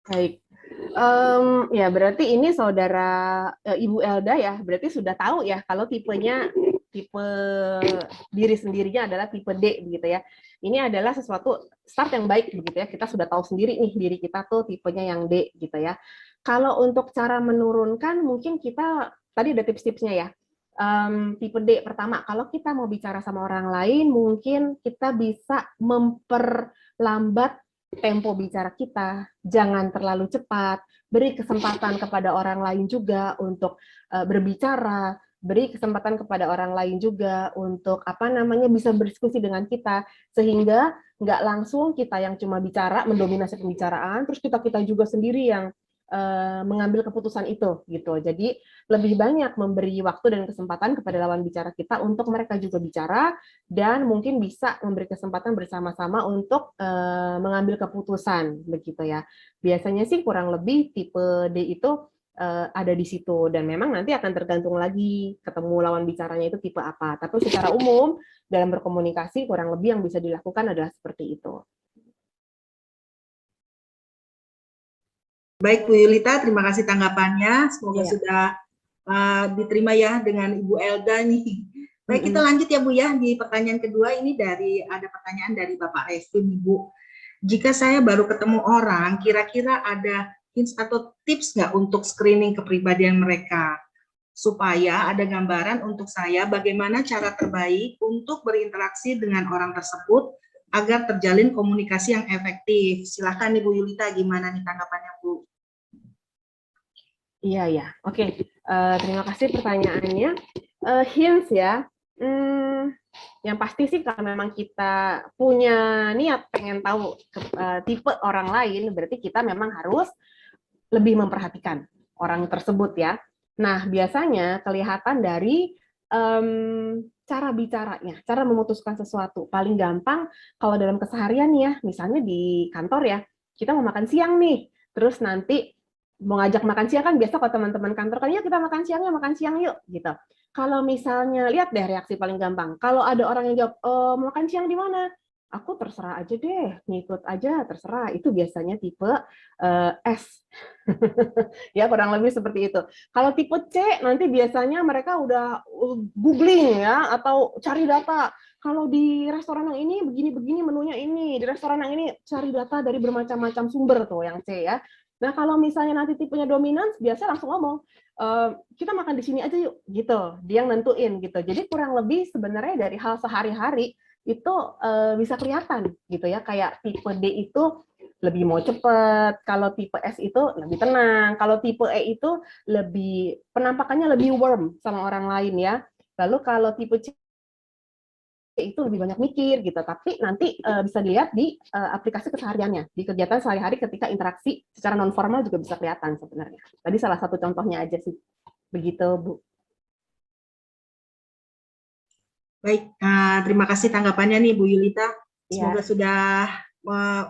Baik. Ya berarti ini saudara Ibu Elda ya, berarti sudah tahu ya kalau tipenya tipe diri sendirinya adalah tipe D begitu ya. Ini adalah sesuatu start yang baik begitu ya. Kita sudah tahu sendiri nih diri kita tuh tipenya yang D gitu ya. Kalau untuk cara menurunkan mungkin kita tadi ada tips-tipsnya ya. Tipe D pertama, kalau kita mau bicara sama orang lain mungkin kita bisa memperlambat tempo bicara kita, jangan terlalu cepat, beri kesempatan kepada orang lain juga untuk berbicara, beri kesempatan kepada orang lain juga untuk bisa berdiskusi dengan kita, sehingga nggak langsung kita yang cuma bicara, mendominasi pembicaraan, terus kita juga sendiri yang mengambil keputusan itu gitu. Jadi lebih banyak memberi waktu dan kesempatan kepada lawan bicara kita untuk mereka juga bicara dan mungkin bisa memberi kesempatan bersama-sama untuk mengambil keputusan begitu ya. Biasanya sih kurang lebih tipe D itu ada di situ dan memang nanti akan tergantung lagi ketemu lawan bicaranya itu tipe apa. Tapi secara umum dalam berkomunikasi kurang lebih yang bisa dilakukan adalah seperti itu. Baik Bu Yulita, terima kasih tanggapannya. Semoga sudah diterima ya dengan Ibu Elda nih. Baik, kita lanjut ya Bu ya di pertanyaan kedua. Ini ada pertanyaan dari Bapak Revin Bu. Jika saya baru ketemu orang, kira-kira ada hints atau tips nggak untuk screening kepribadian mereka supaya ada gambaran untuk saya bagaimana cara terbaik untuk berinteraksi dengan orang tersebut agar terjalin komunikasi yang efektif. Silakan Ibu Yulita, gimana nih tanggapannya Bu? Iya. Oke. Terima kasih pertanyaannya. Hints ya. Yang pasti sih kalau memang kita punya niat pengen tahu tipe orang lain, berarti kita memang harus lebih memperhatikan orang tersebut ya. Nah, biasanya kelihatan dari cara bicaranya, cara memutuskan sesuatu. Paling gampang kalau dalam keseharian ya, misalnya di kantor ya, kita mau makan siang nih, terus nanti mau ngajak makan siang kan biasa kalau teman-teman kantor kan, yuk kita makan siang yuk gitu. Kalau misalnya lihat deh reaksi paling gampang, kalau ada orang yang jawab makan siang di mana, aku terserah aja deh, ngikut aja terserah, itu biasanya tipe S. Ya kurang lebih seperti itu. Kalau tipe C nanti biasanya mereka udah googling ya atau cari data. Kalau di restoran yang ini begini menunya ini, di restoran yang ini cari data dari bermacam-macam sumber tuh yang C ya. Nah, kalau misalnya nanti tipenya dominan, biasa langsung ngomong, kita makan di sini aja yuk, gitu. Dia yang nentuin, gitu. Jadi kurang lebih sebenarnya dari hal sehari-hari itu bisa kelihatan, gitu ya. Kayak tipe D itu lebih mau cepet, kalau tipe S itu lebih tenang, kalau tipe E itu lebih penampakannya lebih warm sama orang lain ya. Lalu kalau tipe C itu lebih banyak mikir gitu, tapi nanti bisa dilihat di aplikasi kesehariannya, di kegiatan sehari-hari ketika interaksi secara non formal juga bisa kelihatan sebenarnya. Tadi salah satu contohnya aja sih, begitu Bu. Baik, terima kasih tanggapannya nih Bu Yulita. Semoga sudah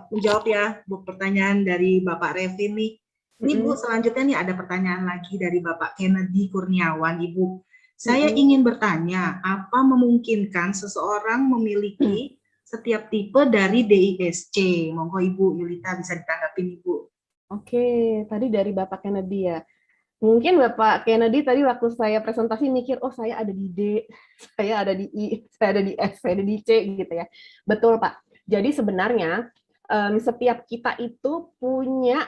menjawab ya Bu pertanyaan dari Bapak Revin nih. Ini Bu, selanjutnya nih ada pertanyaan lagi dari Bapak Kennedy Kurniawan, Ibu. Saya ingin bertanya, apa memungkinkan seseorang memiliki setiap tipe dari DISC? Monggo Ibu Yulita bisa ditanggapi Ibu. Oke, tadi dari Bapak Kennedy ya. Mungkin Bapak Kennedy tadi waktu saya presentasi mikir, oh saya ada di D, saya ada di I, saya ada di S, saya ada di C gitu ya. Betul Pak. Jadi sebenarnya setiap kita itu punya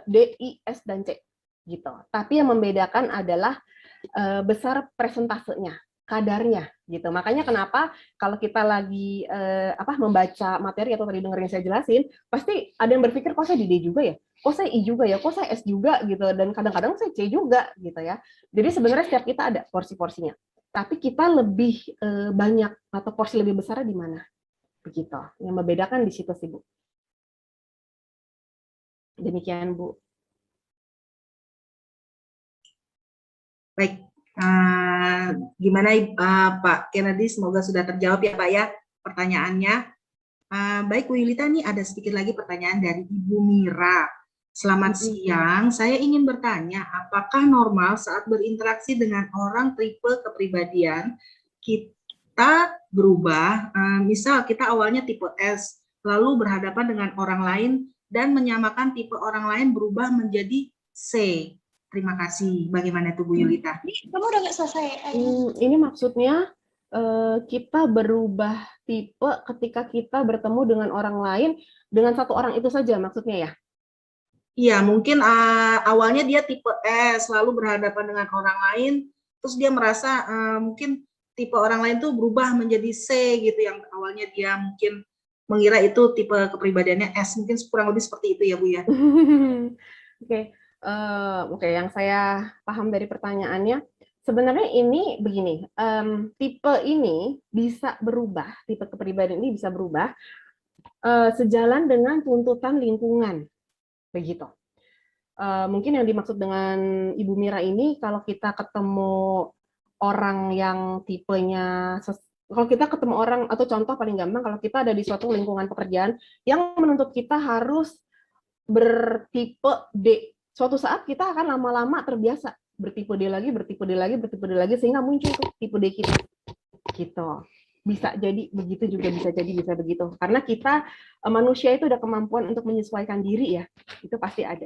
D, I, S, dan C gitu. Tapi yang membedakan adalah besar presentasenya, kadarnya gitu. Makanya kenapa kalau kita lagi membaca materi atau tadi dengerin saya jelasin, pasti ada yang berpikir kok saya di D juga ya, kok saya I juga ya, kok saya S juga gitu, dan kadang-kadang saya C juga gitu ya. Jadi sebenarnya setiap kita ada porsi-porsinya. Tapi kita lebih banyak atau porsi lebih besar di mana? Begitu. Yang membedakan di situ sih, Bu. Demikian, Bu. Baik, gimana Pak Kennedy, semoga sudah terjawab ya Pak ya pertanyaannya. Baik Bu Yulita, nih ada sedikit lagi pertanyaan dari Ibu Mira. Selamat siang, saya ingin bertanya, apakah normal saat berinteraksi dengan orang tipe kepribadian kita kita berubah, misal kita awalnya tipe S, lalu berhadapan dengan orang lain dan menyamakan tipe orang lain berubah menjadi C. Terima kasih. Bagaimana itu Bu Yulita? Kamu udah nggak selesai? Ini maksudnya kita berubah tipe ketika kita bertemu dengan orang lain dengan satu orang itu saja maksudnya ya? Iya, mungkin awalnya dia tipe S, lalu berhadapan dengan orang lain, terus dia merasa mungkin tipe orang lain tuh berubah menjadi C gitu, yang awalnya dia mungkin mengira itu tipe kepribadiannya S, mungkin kurang lebih seperti itu ya Bu ya. Oke, yang saya paham dari pertanyaannya, sebenarnya ini begini, tipe ini bisa berubah, tipe kepribadian ini bisa berubah sejalan dengan tuntutan lingkungan, begitu. Mungkin yang dimaksud dengan Ibu Mira ini, kalau kita ketemu orang yang tipenya, kalau kita ketemu orang, atau contoh paling gampang, kalau kita ada di suatu lingkungan pekerjaan yang menuntut kita harus bertipe D, suatu saat kita akan lama-lama terbiasa bertipe D lagi, bertipe D lagi, bertipe D lagi, sehingga muncul tipe D kita. Gitu. Bisa jadi begitu, juga bisa jadi bisa begitu. Karena kita manusia itu ada kemampuan untuk menyesuaikan diri ya. Itu pasti ada.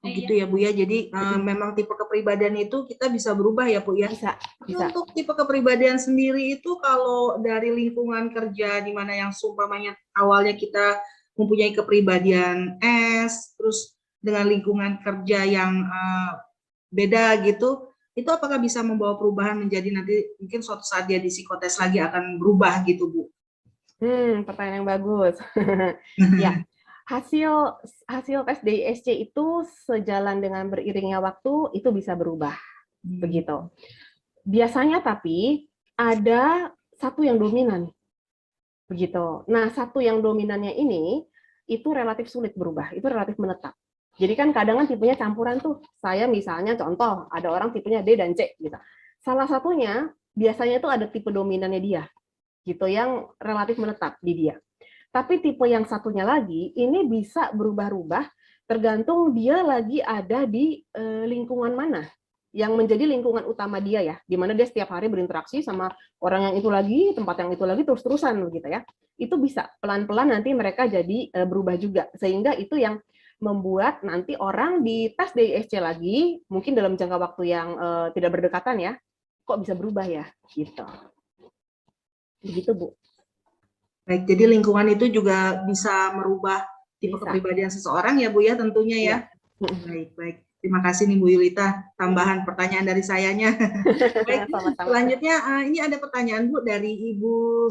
Gitu ya Bu ya. Jadi memang tipe kepribadian itu kita bisa berubah ya Bu ya. Bisa. Untuk tipe kepribadian sendiri itu kalau dari lingkungan kerja di mana yang seumpamanya awalnya kita mempunyai kepribadian S, terus dengan lingkungan kerja yang beda gitu, itu apakah bisa membawa perubahan menjadi nanti mungkin suatu saat dia di psikotes lagi akan berubah gitu Bu? Pertanyaan yang bagus. Ya, hasil tes DISC itu sejalan dengan beriringnya waktu itu bisa berubah, begitu. Biasanya tapi ada satu yang dominan, begitu. Nah, satu yang dominannya ini itu relatif sulit berubah, itu relatif menetap. Jadi kan kadang tipenya campuran tuh. Saya misalnya contoh, ada orang tipenya D dan C gitu. Salah satunya biasanya itu ada tipe dominannya dia, gitu, yang relatif menetap di dia. Tapi tipe yang satunya lagi ini bisa berubah-ubah tergantung dia lagi ada di lingkungan mana yang menjadi lingkungan utama dia ya, di mana dia setiap hari berinteraksi sama orang yang itu lagi, tempat yang itu lagi terus-terusan gitu ya. Itu bisa pelan-pelan nanti mereka jadi berubah juga, sehingga itu yang membuat nanti orang di tes DISC lagi, mungkin dalam jangka waktu yang tidak berdekatan ya, kok bisa berubah ya, gitu. Begitu Bu. Baik, jadi lingkungan itu juga bisa merubah tipe kepribadian seseorang ya Bu ya tentunya ya. Baik. Terima kasih nih Bu Yulita, tambahan pertanyaan dari sayanya. Baik, selanjutnya ini ada pertanyaan Bu dari Ibu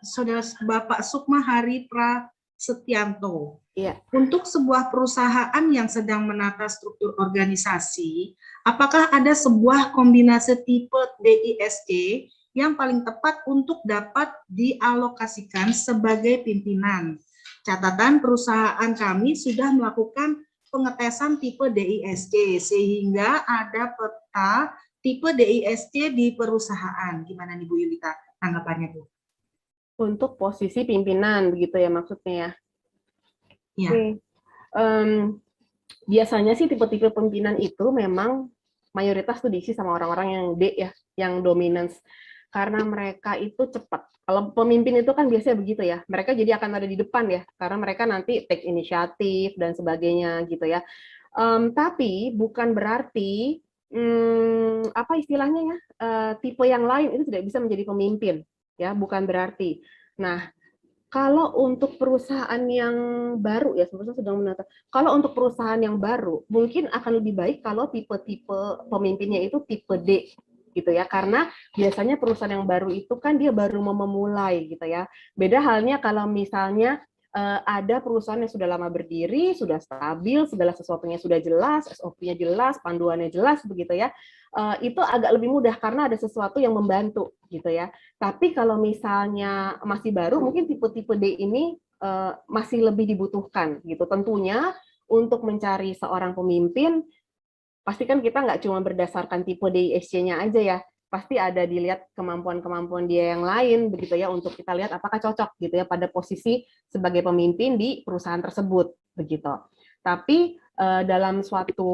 Saudara Bapak Sukma Hari Prasetyanto. Iya. Untuk sebuah perusahaan yang sedang menata struktur organisasi, apakah ada sebuah kombinasi tipe DISC yang paling tepat untuk dapat dialokasikan sebagai pimpinan? Catatan, perusahaan kami sudah melakukan pengetesan tipe DISC sehingga ada peta tipe DISC di perusahaan. Gimana nih Bu Yulita tanggapannya Bu? Untuk posisi pimpinan begitu ya maksudnya ya. Ya. Biasanya sih tipe-tipe pimpinan itu memang mayoritas tuh diisi sama orang-orang yang D ya, yang dominance. Karena mereka itu cepat. Kalau pemimpin itu kan biasanya begitu ya, mereka jadi akan ada di depan ya, karena mereka nanti take inisiatif dan sebagainya gitu ya. Tapi bukan berarti apa istilahnya ya, tipe yang lain itu tidak bisa menjadi pemimpin ya, bukan berarti. Nah, kalau untuk perusahaan yang baru ya, sebenarnya sedang menata. Kalau untuk perusahaan yang baru, mungkin akan lebih baik kalau tipe-tipe pemimpinnya itu tipe D gitu ya, karena biasanya perusahaan yang baru itu kan dia baru mau memulai gitu ya. Beda halnya kalau misalnya ada perusahaan yang sudah lama berdiri, sudah stabil, segala sesuatunya sudah jelas, SOP-nya jelas, panduannya jelas begitu ya. Itu agak lebih mudah karena ada sesuatu yang membantu gitu ya. Tapi kalau misalnya masih baru, mungkin tipe-tipe D ini masih lebih dibutuhkan gitu. Tentunya untuk mencari seorang pemimpin, pasti kan kita nggak cuma berdasarkan tipe DISC-nya aja ya, pasti ada dilihat kemampuan-kemampuan dia yang lain begitu ya, untuk kita lihat apakah cocok gitu ya pada posisi sebagai pemimpin di perusahaan tersebut begitu. Tapi dalam suatu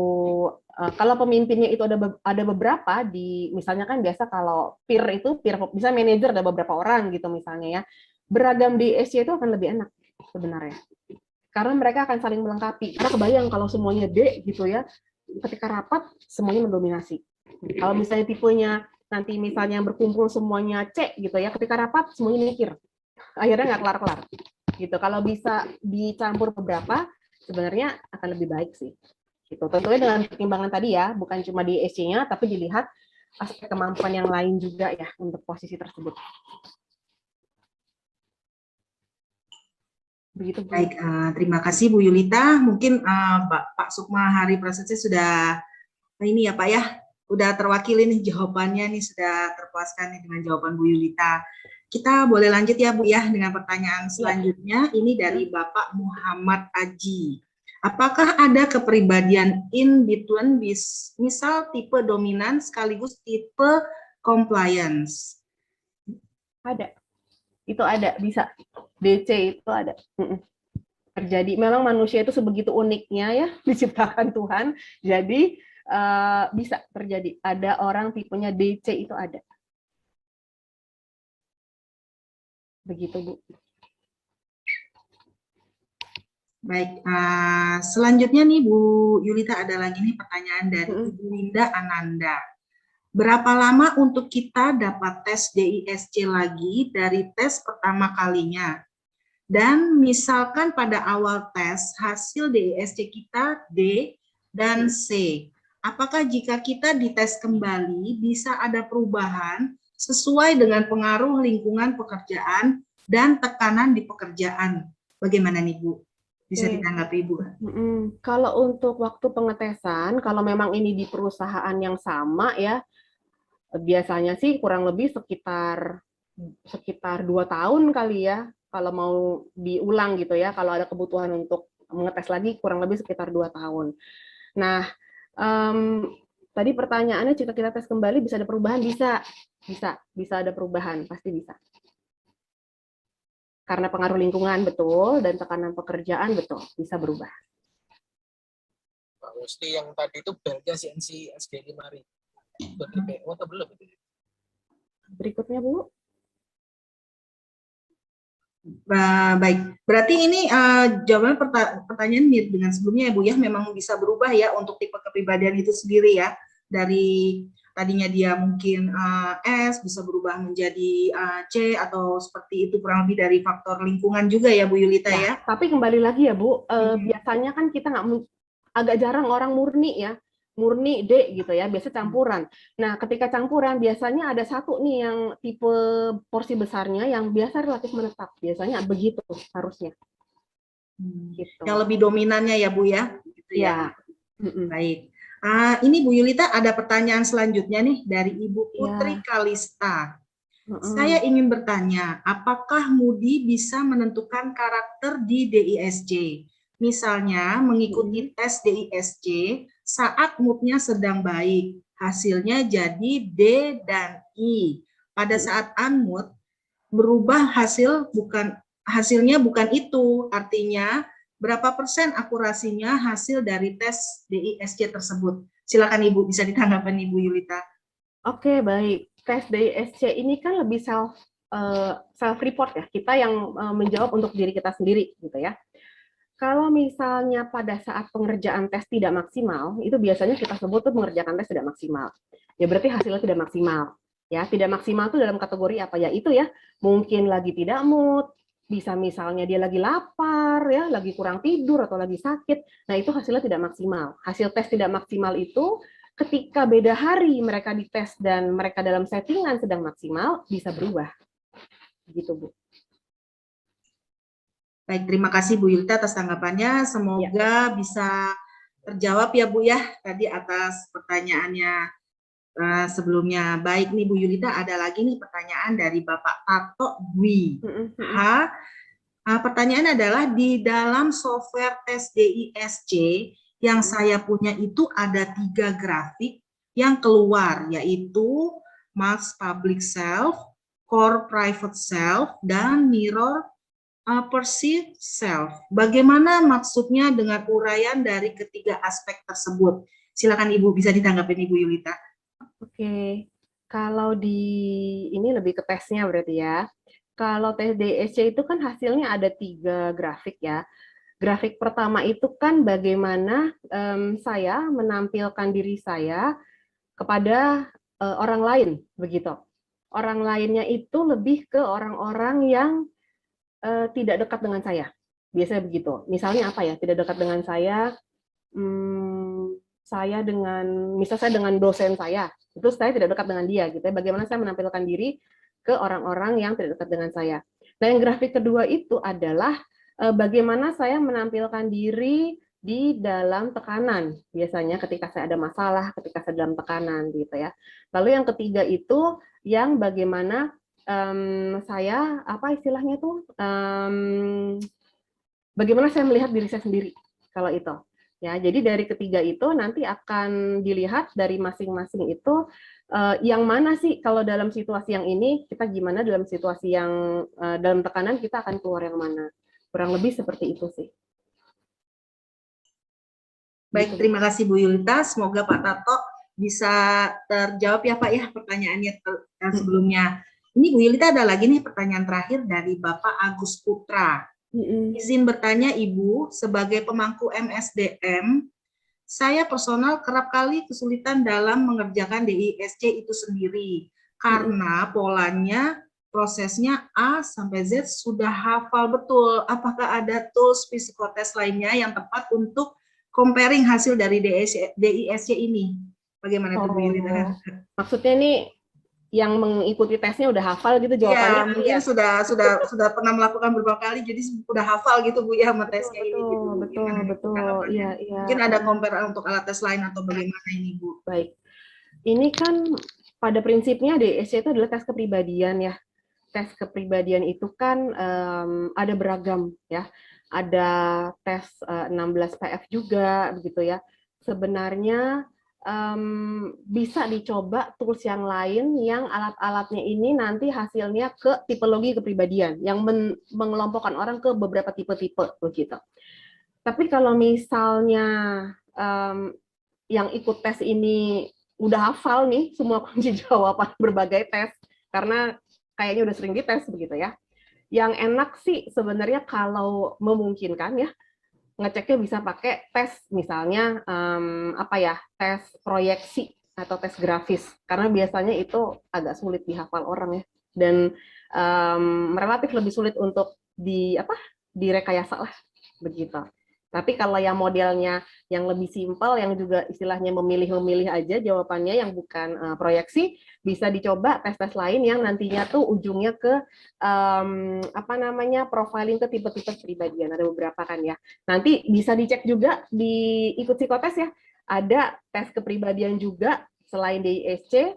kalau pemimpinnya itu ada beberapa di misalnya kan biasa kalau peer bisa manajer ada beberapa orang gitu misalnya ya, beragam di SC itu akan lebih enak sebenarnya karena mereka akan saling melengkapi. Karena kebayang kalau semuanya D gitu ya, ketika rapat semuanya mendominasi. Kalau misalnya tipenya nanti misalnya berkumpul semuanya C gitu ya, ketika rapat semuanya mikir, akhirnya nggak kelar-kelar gitu. Kalau bisa dicampur beberapa sebenarnya akan lebih baik sih. Gitu. Tentunya dengan pertimbangan tadi ya, bukan cuma di SC-nya, tapi dilihat aspek kemampuan yang lain juga ya untuk posisi tersebut. Begitu, Bu. Baik, terima kasih Bu Yulita. Mungkin Pak Sukma Hari Prasetya sudah ini ya Pak ya, udah terwakili nih jawabannya nih, sudah terpuaskan nih dengan jawaban Bu Yulita. Kita boleh lanjut ya Bu ya dengan pertanyaan selanjutnya. Ini dari Bapak Muhammad Aji. Apakah ada kepribadian in between, misal tipe dominan sekaligus tipe compliance? Ada. Itu ada, bisa. DC itu ada. Terjadi. Memang manusia itu sebegitu uniknya ya, diciptakan Tuhan. Jadi bisa terjadi. Ada orang tipenya DC itu ada. Begitu, Bu. Baik, selanjutnya nih Bu Yulita ada lagi nih pertanyaan dari Ibu Linda Ananda. Berapa lama untuk kita dapat tes DISC lagi dari tes pertama kalinya? Dan misalkan pada awal tes hasil DISC kita D dan C, apakah jika kita dites kembali bisa ada perubahan sesuai dengan pengaruh lingkungan pekerjaan dan tekanan di pekerjaan? Bagaimana nih Bu? Bisa ditanggapi Bu? Kalau untuk waktu pengetesan, kalau memang ini di perusahaan yang sama ya, biasanya sih kurang lebih sekitar 2 tahun kali ya, kalau mau diulang gitu ya, kalau ada kebutuhan untuk mengetes lagi kurang lebih sekitar 2 tahun. Nah, tadi pertanyaannya jika kita tes kembali bisa ada perubahan? Bisa ada perubahan, pasti bisa. Karena pengaruh lingkungan betul dan tekanan pekerjaan betul bisa berubah. Pak Gusti yang tadi itu belnya CNC SD 5000 BPO atau belum? Berikutnya Bu. Baik, berarti ini jawaban pertanyaan mirip dengan sebelumnya ya Bu ya, memang bisa berubah ya untuk tipe kepribadian itu sendiri ya, dari tadinya dia mungkin S bisa berubah menjadi C atau seperti itu, kurang lebih dari faktor lingkungan juga ya Bu Yulita ya. Tapi kembali lagi ya Bu, biasanya kan kita agak jarang orang murni ya, murni D gitu ya, biasa campuran. Nah ketika campuran biasanya ada satu nih yang tipe porsi besarnya yang biasa relatif menetap, biasanya begitu harusnya. Gitu. Yang lebih dominannya ya Bu ya. Gitu ya. Baik. Ini Bu Yulita ada pertanyaan selanjutnya nih dari Ibu Putri Kalista. Saya ingin bertanya, apakah Moody bisa menentukan karakter di DISC? Misalnya mengikuti tes DISC saat moodnya sedang baik, hasilnya jadi D dan I. Pada saat unmood berubah hasilnya bukan itu, artinya berapa persen akurasinya hasil dari tes DISC tersebut? Silakan Ibu, bisa ditanggapi Ibu Yulita. Oke, baik. Tes DISC ini kan lebih self report ya. Kita yang menjawab untuk diri kita sendiri gitu ya. Kalau misalnya pada saat pengerjaan tes tidak maksimal, itu biasanya kita sebut tuh mengerjakan tes tidak maksimal. Ya berarti hasilnya tidak maksimal. Ya, tidak maksimal itu dalam kategori apa ya? Itu ya, mungkin lagi tidak mood, bisa misalnya dia lagi lapar ya, lagi kurang tidur atau lagi sakit. Nah, itu hasilnya tidak maksimal. Hasil tes tidak maksimal itu ketika beda hari mereka dites dan mereka dalam settingan sedang maksimal bisa berubah. Gitu, Bu. Baik, terima kasih Bu Yulita atas tanggapannya. Semoga bisa terjawab ya Bu ya tadi atas pertanyaannya sebelumnya. Baik nih Bu Yulita, ada lagi nih pertanyaan dari Bapak Tato Dwi. Pertanyaan adalah di dalam software tes DISC yang saya punya itu ada 3 grafik yang keluar, yaitu Max Public Self, Core Private Self, dan Mirror perceived self. Bagaimana maksudnya dengan uraian dari ketiga aspek tersebut? Silakan Ibu, bisa ditanggapi Ibu Yulita. Oke, kalau di ini lebih ke tesnya berarti ya. Kalau tes DSC itu kan hasilnya ada 3 grafik ya. Grafik pertama itu kan bagaimana saya menampilkan diri saya kepada orang lain, begitu. Orang lainnya itu lebih ke orang-orang yang tidak dekat dengan saya. Biasanya begitu. Misalnya apa ya? Tidak dekat dengan saya, misal saya dengan dosen saya, itu saya tidak dekat dengan dia, gitu ya. Bagaimana saya menampilkan diri ke orang-orang yang tidak dekat dengan saya. Nah, yang grafik kedua itu adalah bagaimana saya menampilkan diri di dalam tekanan, biasanya ketika saya ada masalah, ketika saya dalam tekanan, gitu ya. Lalu yang ketiga itu yang bagaimana saya apa istilahnya tuh bagaimana saya melihat diri saya sendiri kalau itu ya. Jadi dari ketiga itu nanti akan dilihat dari masing-masing itu yang mana sih kalau dalam situasi yang ini kita gimana, dalam situasi yang dalam tekanan kita akan keluar yang mana, kurang lebih seperti itu sih. Baik, terima kasih Bu Yulita. Semoga Pak Tato bisa terjawab ya Pak ya pertanyaannya sebelumnya. Ini Bu Yulita ada lagi nih pertanyaan terakhir dari Bapak Agus Putra. Izin bertanya Ibu, sebagai pemangku MSDM, saya personal kerap kali kesulitan dalam mengerjakan DISC itu sendiri. Karena polanya, prosesnya A sampai Z sudah hafal betul. Apakah ada tools psikotes lainnya yang tepat untuk comparing hasil dari DISC ini? Bagaimana Bu Yulita? Maksudnya nih yang mengikuti tesnya udah hafal gitu jawabannya? Ya, mungkin sudah pernah melakukan beberapa kali, jadi udah hafal gitu Bu ya sama tesnya ini. Gitu. Betul. Iya. Mungkin ada compare untuk alat tes lain atau bagaimana ini Bu? Baik, ini kan pada prinsipnya DSC itu adalah tes kepribadian ya. Tes kepribadian itu kan ada beragam ya. Ada tes 16 PF juga begitu ya. Sebenarnya bisa dicoba tools yang lain yang alat-alatnya ini nanti hasilnya ke tipologi kepribadian yang mengelompokkan orang ke beberapa tipe-tipe begitu. Tapi kalau misalnya yang ikut tes ini udah hafal nih semua kunci jawaban berbagai tes karena kayaknya udah sering dites begitu ya. Yang enak sih sebenarnya kalau memungkinkan ya, ngeceknya bisa pakai tes misalnya tes proyeksi atau tes grafis karena biasanya itu agak sulit dihafal orang ya dan relatif lebih sulit untuk direkayasa lah begitu. Tapi kalau yang modelnya yang lebih simpel yang juga istilahnya memilih aja jawabannya yang bukan proyeksi, bisa dicoba tes-tes lain yang nantinya tuh ujungnya ke profiling ke tipe-tipe kepribadian. Ada beberapa kan ya. Nanti bisa dicek juga di ikut psikotes ya. Ada tes kepribadian juga selain DISC,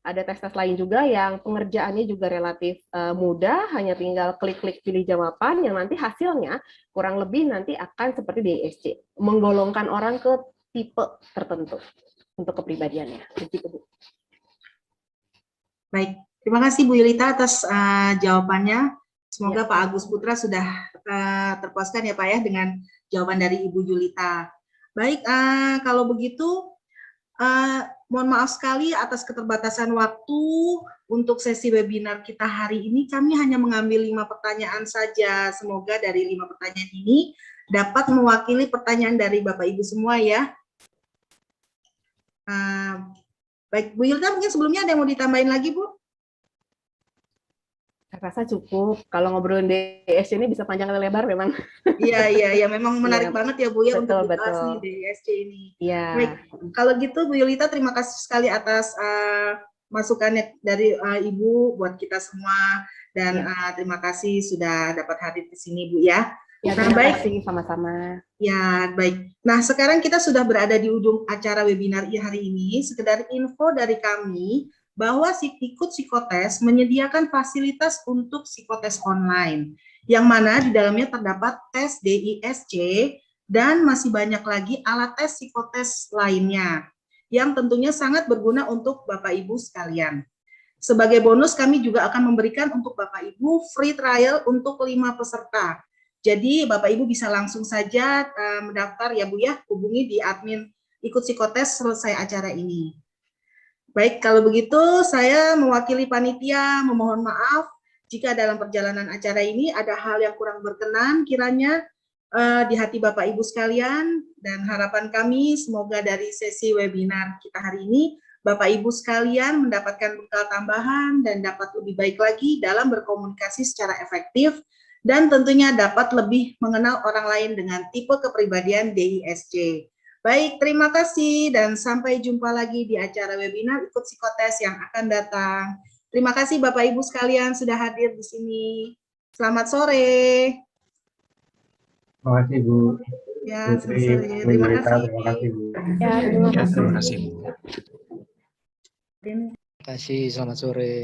ada tes-tes lain juga yang pengerjaannya juga relatif mudah, hanya tinggal klik-klik pilih jawaban yang nanti hasilnya kurang lebih nanti akan seperti DISC, menggolongkan orang ke tipe tertentu untuk kepribadiannya. Begitu, Bu. Baik, terima kasih Bu Yulita atas jawabannya. Semoga ya. Pak Agus Putra sudah terpuaskan ya Pak ya dengan jawaban dari Ibu Yulita. Baik, kalau begitu mohon maaf sekali atas keterbatasan waktu untuk sesi webinar kita hari ini. Kami hanya mengambil 5 pertanyaan saja. Semoga dari 5 pertanyaan ini dapat mewakili pertanyaan dari Bapak Ibu semua ya. Baik, Bu Yulita mungkin sebelumnya ada yang mau ditambahin lagi Bu? Saya rasa cukup. Kalau ngobrolin DISC ini bisa panjang atau lebar memang. Iya, memang menarik banget ya Bu ya betul, untuk dibahas nih DISC ini. Iya. Baik, kalau gitu Bu Yulita terima kasih sekali atas masukannya dari Ibu buat kita semua dan terima kasih sudah dapat hadir di sini Bu ya. Ya, terima kasih sama-sama. Ya, baik. Nah, sekarang kita sudah berada di ujung acara webinar hari ini. Sekedar info dari kami bahwa Ikut Psikotes menyediakan fasilitas untuk psikotes online, yang mana di dalamnya terdapat tes DISC dan masih banyak lagi alat tes psikotes lainnya, yang tentunya sangat berguna untuk Bapak Ibu sekalian. Sebagai bonus kami juga akan memberikan untuk Bapak Ibu free trial untuk 5 peserta. Jadi Bapak Ibu bisa langsung saja mendaftar ya Bu ya, hubungi di admin ikut psikotes selesai acara ini. Baik, kalau begitu saya mewakili panitia memohon maaf jika dalam perjalanan acara ini ada hal yang kurang berkenan kiranya di hati Bapak Ibu sekalian, dan harapan kami semoga dari sesi webinar kita hari ini Bapak Ibu sekalian mendapatkan bekal tambahan dan dapat lebih baik lagi dalam berkomunikasi secara efektif dan tentunya dapat lebih mengenal orang lain dengan tipe kepribadian DISC. Baik, terima kasih dan sampai jumpa lagi di acara webinar ikut psikotes yang akan datang. Terima kasih Bapak Ibu sekalian sudah hadir di sini. Selamat sore. Terima kasih Bu. Ya, Putri, selamat sore. Terima kasih. Terima kasih Bu. Ya, terima Ya, kasih. terima kasih. Terima kasih, selamat sore.